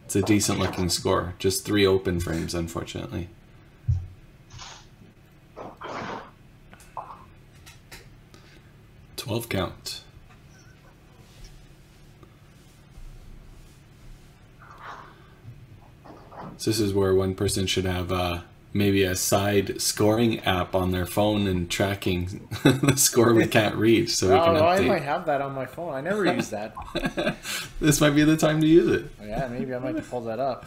decent looking score. Just 3 open frames, unfortunately. $12 count. So this is where one person should have maybe a side scoring app on their phone and tracking the score we can't reach, so we can update. I might have that on my phone. I never use that. This might be the time to use it. Yeah, maybe I might pull that up.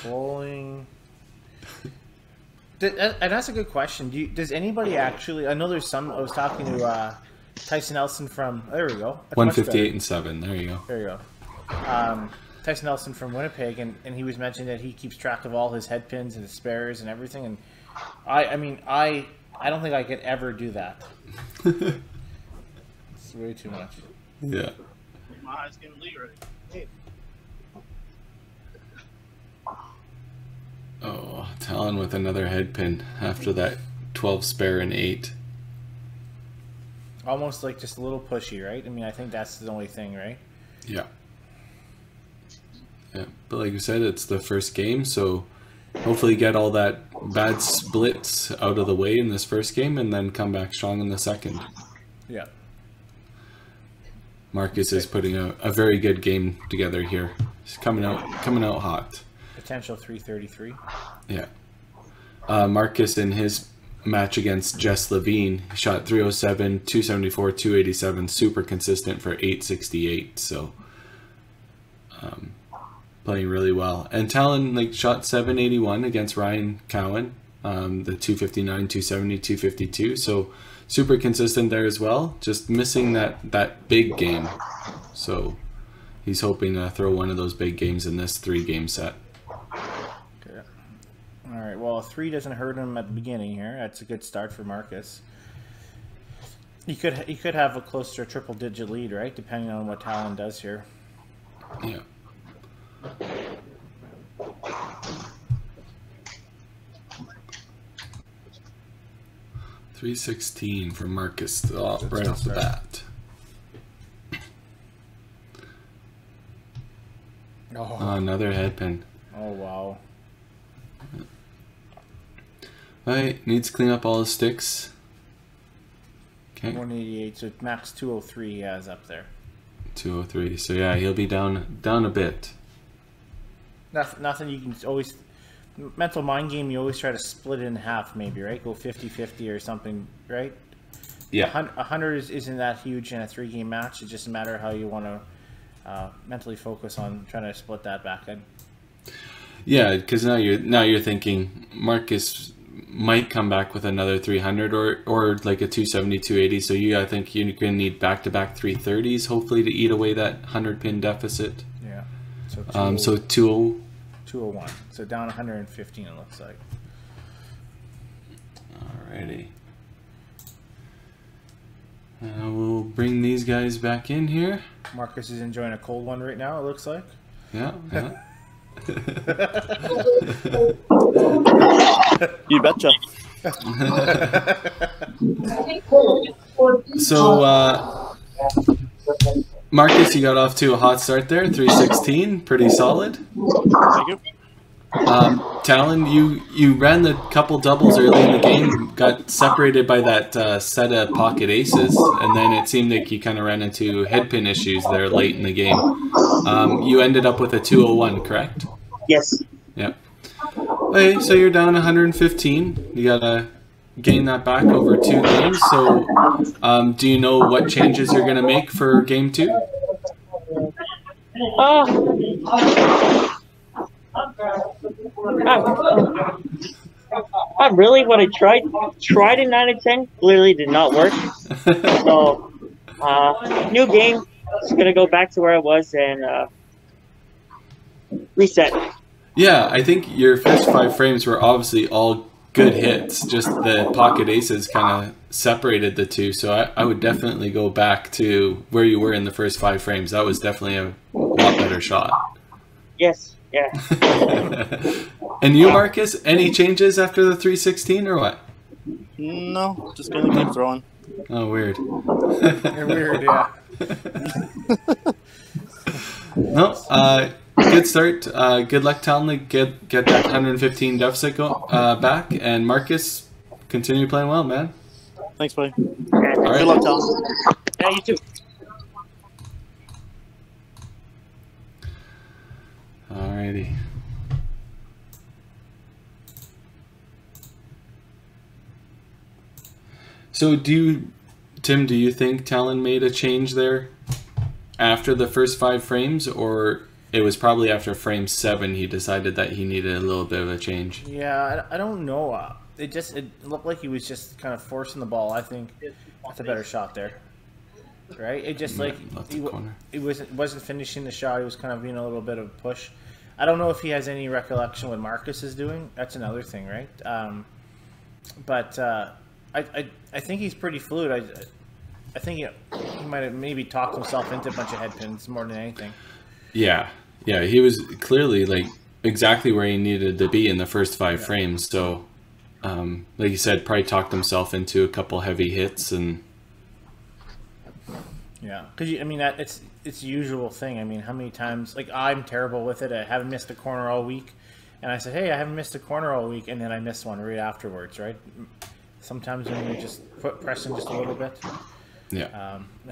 Bowling. And that's a good question. Does anybody actually? I know there's some. I was talking to Tyson Nelson from. There we go. That's 158 and 7. There you go. There you go. Tyson Nelson from Winnipeg, and he was mentioning that he keeps track of all his head pins and his spares and everything. And I mean, I don't think I could ever do that. It's way too much. Yeah. My eyes getting leak right. Hey. Oh, Talen with another head pin after that 12 spare and 8. Almost like just a little pushy, right? I mean, I think that's the only thing, right? Yeah. Yeah, but like you said, it's the first game, so hopefully get all that bad splits out of the way in this first game, and then come back strong in the second. Yeah. Marcus is putting a very good game together here. He's coming out hot. Potential 333. Yeah. Marcus in his match against Jess Levine, he shot 307, 274, 287, super consistent for 868. So playing really well. And Talen shot 781 against Ryan Cowan, the 259, 270, 252. So super consistent there as well. Just missing that big game. So he's hoping to throw one of those big games in this 3-game set. Okay. All right. Well, 3 doesn't hurt him at the beginning here. That's a good start for Marcus. He could have a close to a triple-digit lead, right? Depending on what Talen does here. Yeah. $316 for Marcus right off the bat. Oh, another head pin. Oh, wow. Alright, needs to clean up all his sticks. Okay. 188, so max 203 he has up there. 203. So yeah, he'll be down a bit. Nothing you can always mental mind game, you always try to split it in half, maybe, right? Go 50-50 or something, right? Yeah. 100 isn't that huge in a 3-game match. It's just a matter of how you want to mentally focus on trying to split that back in. Yeah, because now you're thinking Marcus might come back with another 300 or like a 270, 280. So I think you're going to need back-to-back 330s, hopefully, to eat away that 100-pin deficit. Yeah. So 201. So down 115, it looks like. Alrighty. We'll bring these guys back in here. Marcus is enjoying a cold one right now, it looks like. Yeah. You betcha. So, Marcus, you got off to a hot start there, 316, pretty solid. Thank you. Talen, you ran the couple doubles early in the game, got separated by that set of pocket aces, and then it seemed like you kind of ran into headpin issues there late in the game. You ended up with a 201, correct? Yes. Yep. Okay, so you're down 115. You gotta gain that back over 2 games. So, do you know what changes you're gonna make for game 2? Not really what I tried in 9 and 10 clearly did not work. So new game, just gonna go back to where I was and reset. Yeah, I think your first 5 frames were obviously all good hits. Just the pocket aces kind of separated the two. So I would definitely go back to where you were in the first 5 frames. That was definitely a lot better shot. Yes. Yeah. And you, Marcus, any changes after the 316 or what? No, just gonna keep throwing. Oh, weird. You're weird, yeah. No, good start. Good luck, Talen, get that 115 deficit back. And Marcus, continue playing well, man. Thanks, buddy. All right. Good luck, Talen. Yeah, you too. Alrighty. So Tim, do you think Talen made a change there after the first 5 frames, or it was probably after frame 7 he decided that he needed a little bit of a change? Yeah, I don't know. It looked like he was just kind of forcing the ball. I think that's a better shot there. Right? It just like he wasn't finishing the shot. He was kind of being a little bit of a push. I don't know if he has any recollection what Marcus is doing. That's another thing, right? But I think he's pretty fluid. I think he might have maybe talked himself into a bunch of headpins more than anything. Yeah, he was clearly like exactly where he needed to be in the first 5 frames. So, like you said, probably talked himself into a couple heavy hits and. Yeah, because I mean it's the usual thing. I mean, how many times? Like I'm terrible with it. I haven't missed a corner all week, and I said, "Hey, I haven't missed a corner all week," and then I missed one right afterwards. Right? Sometimes when you just pressing just a little bit,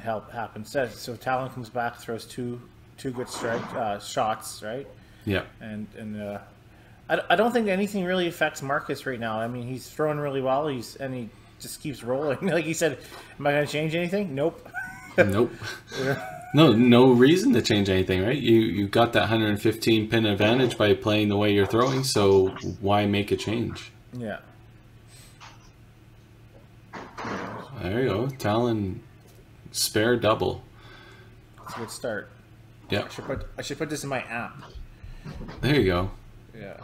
help happens. So Talen comes back, throws two good shots, right? Yeah. And I don't think anything really affects Marcus right now. I mean, he's throwing really well. He just keeps rolling. Like he said, "Am I going to change anything?" Nope. Nope. No reason to change anything, right? You got that 115 pin advantage by playing the way you're throwing, so why make a change? Yeah. There you go. Talen, spare double. That's a good start. Yeah. I should put this in my app. There you go. Yeah.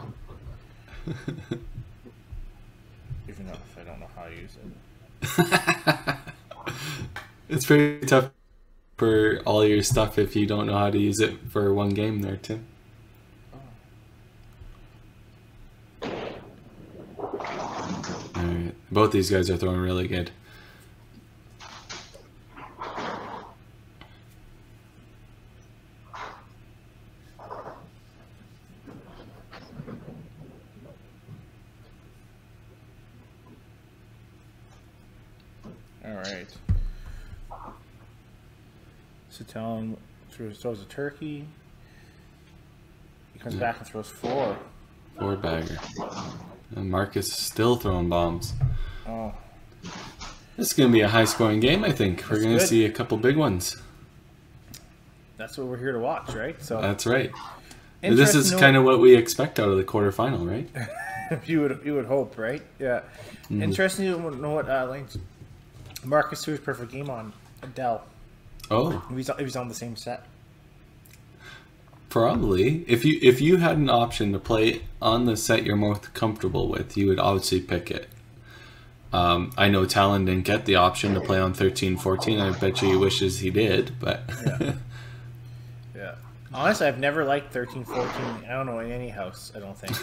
Even though if I don't know how to use it. It's pretty tough for all your stuff if you don't know how to use it for one game there, Tim. Alright. Both these guys are throwing really good. Alright. So Talen throws a turkey. He comes back and throws 4. 4-bagger. And Marcus is still throwing bombs. Oh, This is going to be a high-scoring game, I think. We're going to good. see a couple big ones. that's what we're here to watch, right? So That's right. This Interesting is note- kind of what we expect out of the quarterfinal, right? you would hope, right? Yeah. Interesting to know what lanes Marcus threw his perfect game on Adele. Oh, He was on the same set. probably. If you had an option to play on the set you're most comfortable with, you would obviously pick it. I know Talen didn't get the option to play on 13-14. I bet you he wishes he did, but Yeah. Honestly, I've never liked 13-14. I don't know in any house. I don't think.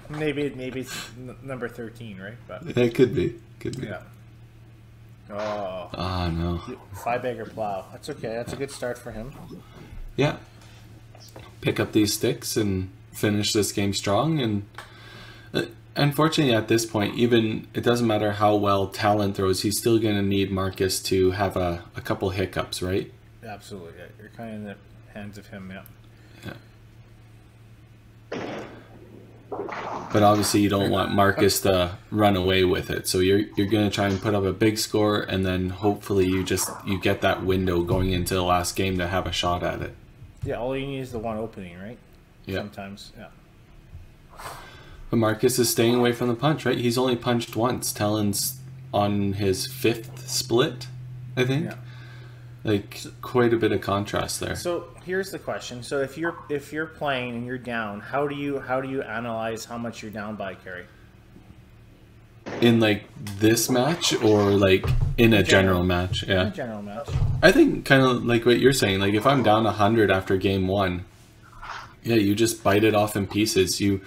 maybe it's number 13, right? But it could be. Could be. yeah. Oh, Oh no. 5-bagger plow. That's okay. That's a good start for him. Yeah. Pick up these sticks and finish this game strong. And unfortunately, at this point, even it doesn't matter how well Talen throws, he's still going to need Marcus to have a couple hiccups, right? Absolutely. Yeah. You're kind of in the hands of him, yeah. But obviously, you don't want Marcus to run away with it. So you're going to try and put up a big score, and then hopefully you get that window going into the last game to have a shot at it. Yeah, all you need is the one opening, right? Yeah. Sometimes, yeah. But Marcus is staying away from the punch, right? He's only punched once. Talen's on his 5th split, I think. Yeah. Like quite a bit of contrast there. So here's the question. So if you're playing and you're down, how do you analyze how much you're down by, Kerry? In like this match or like in a general match? In Yeah. a general match. I think kind of like what you're saying. Like if I'm down 100 after game 1, yeah, you just bite it off in pieces. You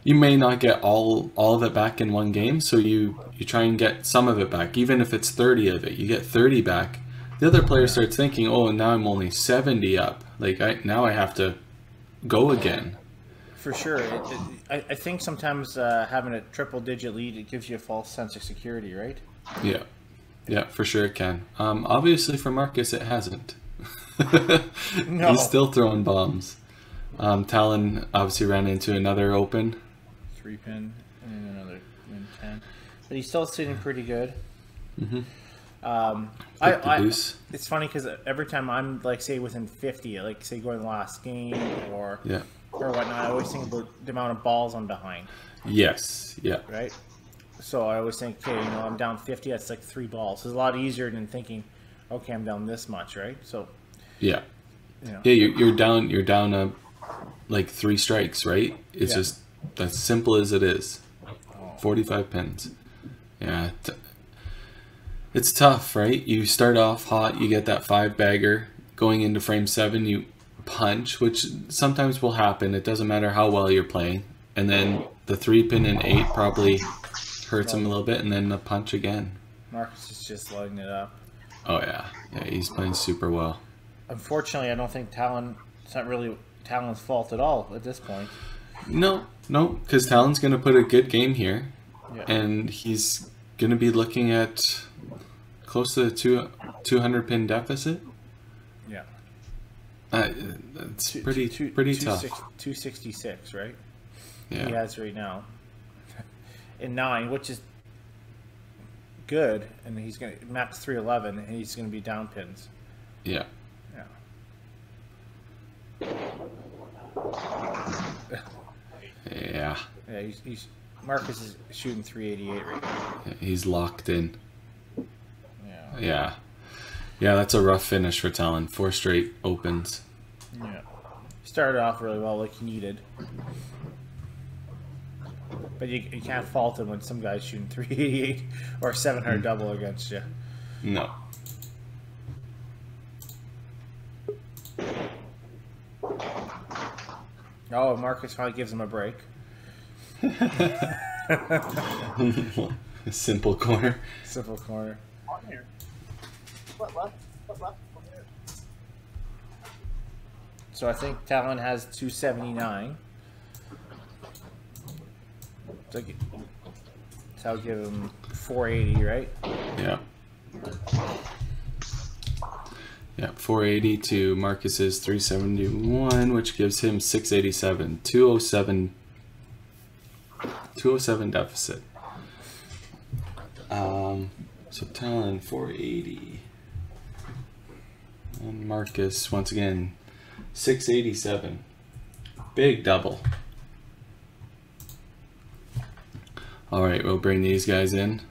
may not get all of it back in one game, so you try and get some of it back. Even if it's 30 of it, you get 30 back. The other player starts thinking, oh, now I'm only 70 up. Like now I have to go again. For sure. I think sometimes having a triple-digit lead, it gives you a false sense of security, right? Yeah. Yeah, for sure it can. Obviously for Marcus it hasn't. No. He's still throwing bombs. Talen obviously ran into another open. 3-pin and another 10. But he's still sitting pretty good. Mm-hmm. It's funny because every time I'm like say within 50, like say going the last game or whatnot, I always think about the amount of balls I'm behind. Yes. Yeah. Right. So I always think, okay, I'm down 50. That's like 3 balls. It's a lot easier than thinking, okay, I'm down this much, right? So. Yeah. Yeah. You're down like 3 strikes, right? It's just as simple as it is. 45 pins. Yeah. It's tough, right? You start off hot, you get that 5-bagger. Going into frame 7, you punch, which sometimes will happen. It doesn't matter how well you're playing. And then the 3-pin and 8 probably hurts him a little bit, and then the punch again. Marcus is just lighting it up. Oh, yeah. Yeah, he's playing super well. Unfortunately, I don't think it's not really Talen's fault at all at this point. No, because Talen's going to put a good game here. Yeah. And he's going to be looking at close to the 200 pin deficit. Yeah. That's pretty tough. 266, right? Yeah. He has right now. In 9, which is good, and he's going to max 311, and he's going to be down pins. Yeah. Yeah. Yeah, he's Marcus is shooting 388 right now. Yeah, he's locked in. Yeah. Yeah, that's a rough finish for Talen. 4 straight opens. Yeah. Started off really well like he needed. But you can't fault him when some guy's shooting 388 or 700 double against you. No. Oh, Marcus finally gives him a break. A simple corner. Simple corner. So I think Talen has 279. So I'll give him 480, right? Yeah. Yeah, 480 to Marcus's 371, which gives him 687. 207 207 deficit. So Talen 480. And Marcus, once again, 687. Big double. All right, we'll bring these guys in.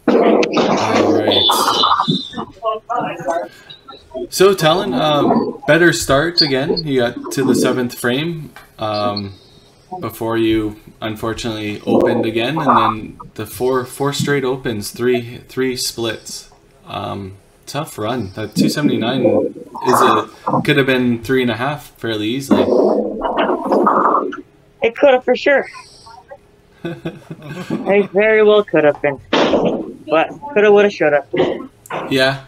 All right. So Talen, better start again. You got to the 7th frame before you unfortunately opened again, and then the four straight opens, three splits. Tough run. That 279 could have been 3.5 fairly easily. It could have for sure. It very well could have been, but coulda, woulda, shoulda. Yeah,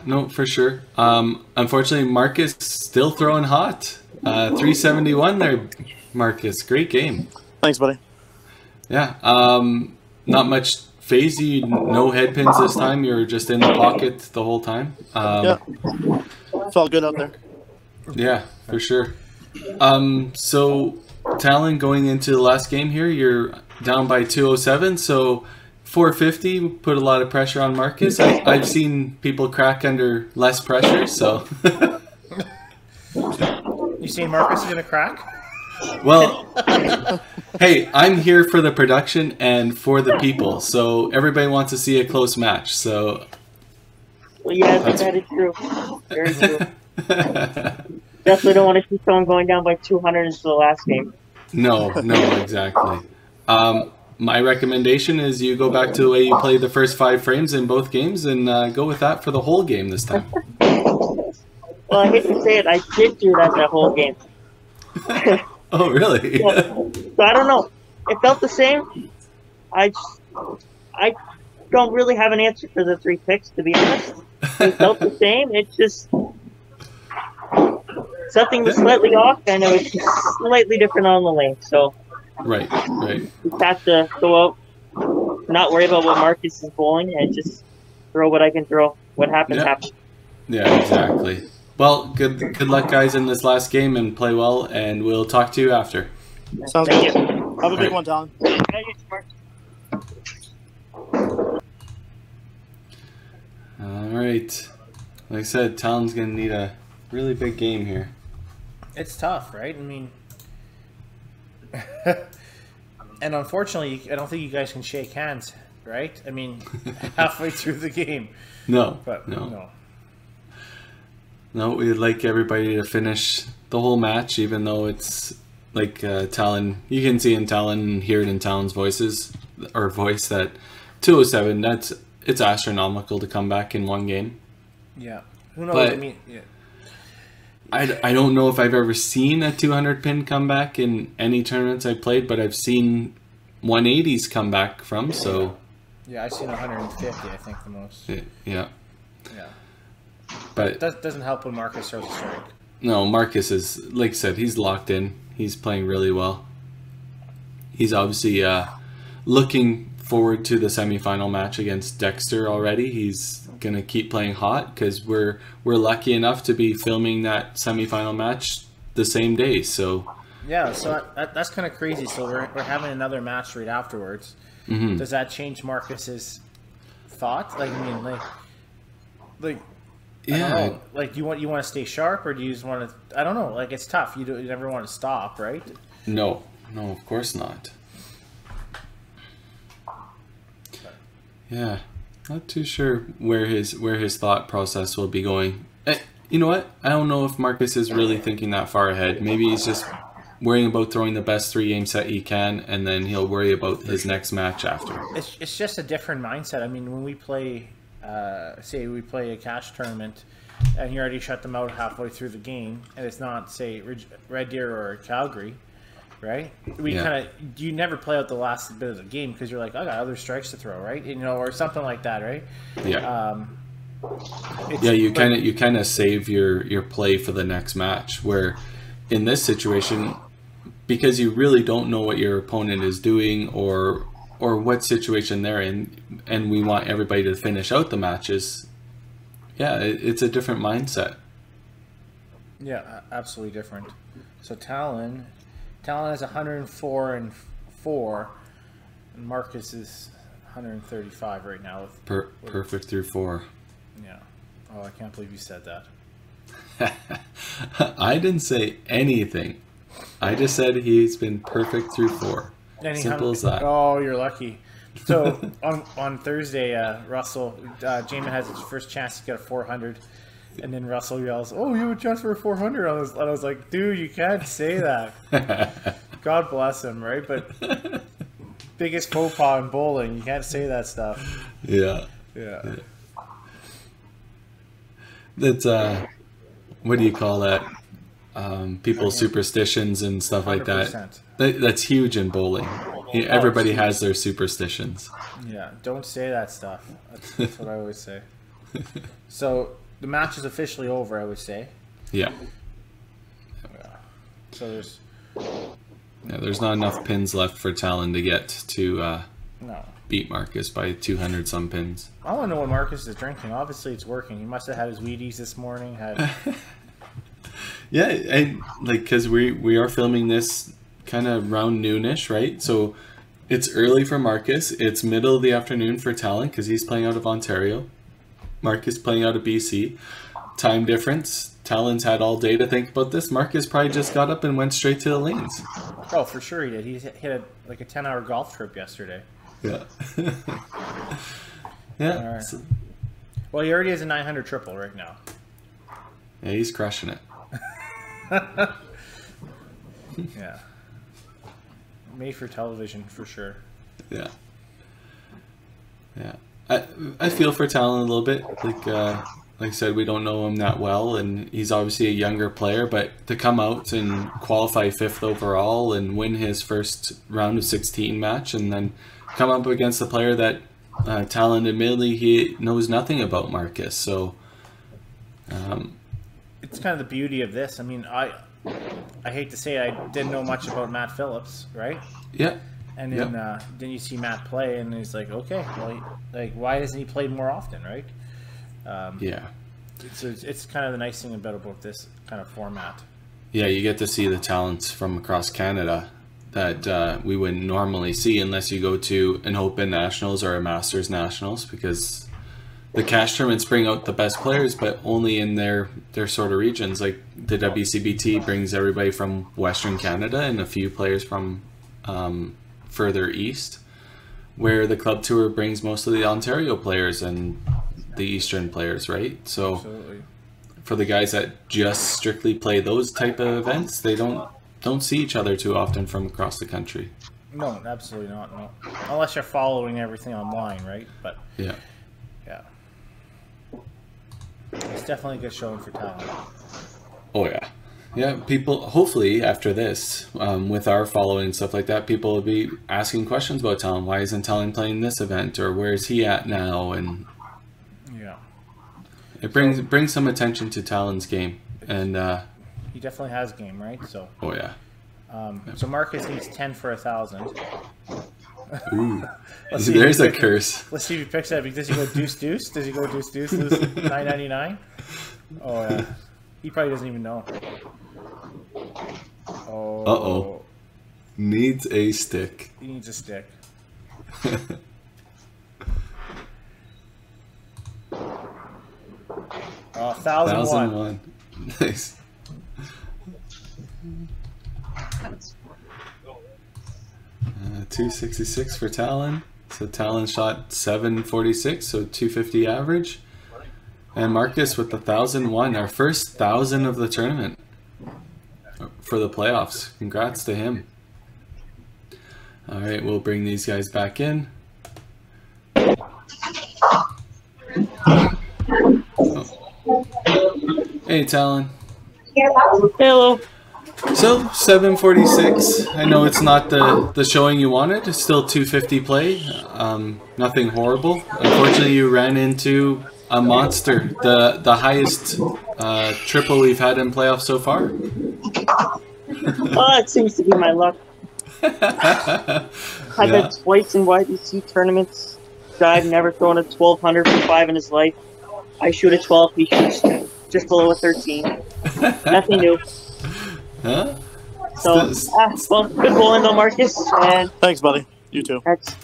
no, for sure. Unfortunately, Marcus still throwing hot. 371 there, Marcus. Great game. Thanks, buddy. Yeah. Not much phase you. No head pins this time. You were just in the pocket the whole time. Yeah. Felt good out there. Yeah, for sure. So Talen, going into the last game here, you're down by 207. So 450 put a lot of pressure on Marcus. I've seen people crack under less pressure. So You seen Marcus gonna crack? well, hey, I'm here for the production and for the people. So everybody wants to see a close match. So Well, yeah, that is true. Very true. Definitely don't want to see someone going down by 200 into the last game. No, exactly. My recommendation is you go back to the way you played the first 5 frames in both games and go with that for the whole game this time. Well, I hate to say it, I did do that whole game. Oh, really? So I don't know. It felt the same. I don't really have an answer for the 3 picks, to be honest. It felt the same. It's just something was slightly off, and it was slightly different on the lane. So Right. just have to go out, not worry about what Marcus is bowling, and just throw what I can throw. What happens, happens. Yeah, exactly. Well, good luck, guys, in this last game, and play well, and we'll talk to you after. Sounds Thank good. you. Have a big one, Talen. All right. Like I said, Talen's going to need a really big game here. It's tough, right? I mean, and unfortunately, I don't think you guys can shake hands, right? I mean, halfway through the game. No, But no. No, we'd like everybody to finish the whole match, even though it's like Talen. You can see in Talen and hear it in Talen's voice that 207. It's astronomical to come back in one game. Yeah. Who knows? But I mean, yeah. I don't know if I've ever seen a 200 pin comeback in any tournaments I've played, but I've seen 180s come back from. So Yeah, I've seen 150. I think the most. yeah. Yeah. But That doesn't help when Marcus throws a strike. no, Marcus is, like I said, he's locked in. He's playing really well. He's obviously looking forward to the semifinal match against Dexter already. He's gonna keep playing hot because we're lucky enough to be filming that semifinal match the same day. So Yeah, so that's kind of crazy. So we're having another match right afterwards. Does that change Marcus's thought? Like, I mean, like. I don't know. Like, you want to stay sharp, or do you just want to? I don't know. Like, it's tough. You never want to stop, right? No, of course not. Yeah, not too sure where his thought process will be going. You know what? I don't know if Marcus is really thinking that far ahead. Maybe he's just worrying about throwing the best 3-game set he can, and then he'll worry about his next match after. It's just a different mindset. I mean, when we play, say we play a cash tournament, and you already shut them out halfway through the game, and it's not, say, Red Deer or Calgary, right? You never play out the last bit of the game because you're like, I got other strikes to throw, right? Or something like that, right? Yeah. You kind of save your play for the next match. Where in this situation, because you really don't know what your opponent is doing or what situation they're in, and we want everybody to finish out the matches. yeah, it's a different mindset. Yeah, absolutely different. So Talen has 104 and 4, and Marcus is 135 right now. Perfect through 4. Yeah. Oh, I can't believe you said that. I didn't say anything. I just said he's been perfect through 4. Simple as that. Oh, you're lucky. So on Thursday, Russell, Jamin has his first chance to get a 400, and then Russell yells, "Oh, you have a chance for a 400!" I was like, "Dude, you can't say that." God bless him, right? But biggest faux pas in bowling, you can't say that stuff. Yeah. That's what do you call that? People's superstitions and stuff like 100%. That's huge in bowling. Everybody has their superstitions. Yeah, don't say that stuff. That's what I always say. So the match is officially over, I would say. Yeah. So there's not enough pins left for Talen to get to no. beat Marcus by 200 some pins. I want to know what Marcus is drinking. Obviously, it's working. He must have had his Wheaties this morning. Yeah, and like because we are filming this kind of around noonish, right? So it's early for Marcus. It's middle of the afternoon for Talen because he's playing out of Ontario. Marcus playing out of BC. Time difference. Talen's had all day to think about this. Marcus probably just got up and went straight to the lanes. Oh, for sure he did. He hit a 10-hour golf trip yesterday. Yeah. Yeah. All right. Well, he already has a 900 triple right now. Yeah, he's crushing it. Yeah. Made for television, for sure. Yeah. Yeah. I feel for Talen a little bit. Like I said, we don't know him that well, and he's obviously a younger player, but to come out and qualify 5th overall and win his first round of 16 match and then come up against a player that Talen, admittedly, he knows nothing about Marcus. So it's kind of the beauty of this. I mean, I hate to say it, I didn't know much about Matt Phillips, right? Yeah. And then you see Matt play, and he's like, okay, well, why doesn't he play more often, right? Yeah. It's kind of the nice thing about this kind of format. Yeah, you get to see the talents from across Canada that we wouldn't normally see unless you go to an Open Nationals or a Masters Nationals, because the cash tournaments bring out the best players, but only in their sort of regions. Like the WCBT brings everybody from Western Canada and a few players from further east, where the Club Tour brings most of the Ontario players and the Eastern players, right? So absolutely. For the guys that just strictly play those type of events, they don't see each other too often from across the country. No, absolutely not. No, unless you're following everything online, right? But yeah. It's definitely a good showing for Talen. Oh yeah. Yeah, people, hopefully after this, with our following and stuff like that, people will be asking questions about Talen. Why isn't Talen playing this event, or where is he at now? And yeah, it brings some attention to Talen's game. And he definitely has game, right? So oh yeah. So Marcus needs 10 for 1,000. Ooh, there's a curse. Let's see if he picks that. Does he go deuce deuce? Does he go deuce deuce? Lose $9.99? Oh yeah. He probably doesn't even know. Oh. Uh-oh. Needs a stick. He needs a stick. 1,001. Nice. $266 for Talen. So Talen shot 746, so 250 average. And Marcus with 1,001, our first 1,000 of the tournament for the playoffs. Congrats to him. All right, we'll bring these guys back in. Oh. Hey, Talen. Hello. So 746. I know it's not the showing you wanted. It's still 250 play. Nothing horrible. Unfortunately, you ran into a monster. The highest triple we've had in playoffs so far. Oh, it seems to be my luck. I've been twice in YBC tournaments. Guy've never thrown a 1,200 for 5 in his life. I shoot a 12. He shoots just below a 13. Nothing new. Huh? So, well, good bowling though, Marcus. And Thanks, buddy. You too. that's,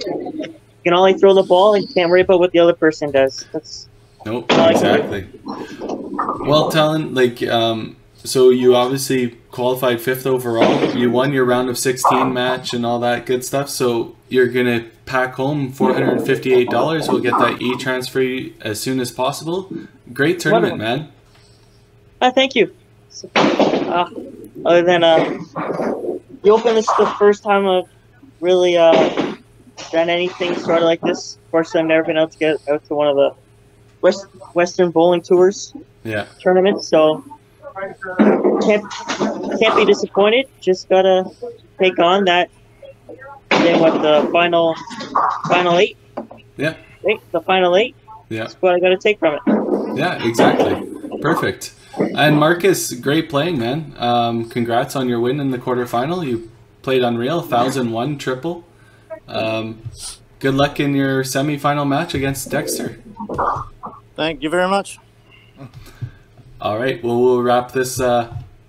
you can only throw the ball and can't worry about what the other person does. That's Nope, exactly. Well, Talen, like, so you obviously qualified 5th overall. You won your round of 16 match and all that good stuff. So you're gonna pack home $458. We'll get that e-transfer as soon as possible. Great tournament, man. thank you. Other than the Open is the first time I've really done anything sort of like this. Of course, I've never been able to get out to one of the Western Bowling Tours tournaments, so can't be disappointed. Just gotta take on that. Then what, the final 8? Yeah. The final 8. Yeah. That's what I gotta take from it. Yeah, exactly. Perfect. And Marcus, great playing, man. Congrats on your win in the quarterfinal. You played unreal, 1,001 triple. Good luck in your semifinal match against Dexter. Thank you very much. All right. Well, we'll wrap this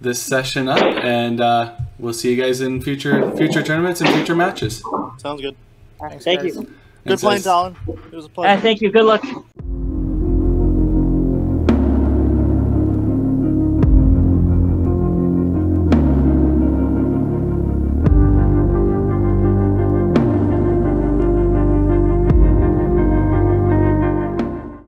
this session up, and we'll see you guys in future tournaments and future matches. Sounds good. Thank you. Good playing, Talen. It was a pleasure. Thank you. Good luck.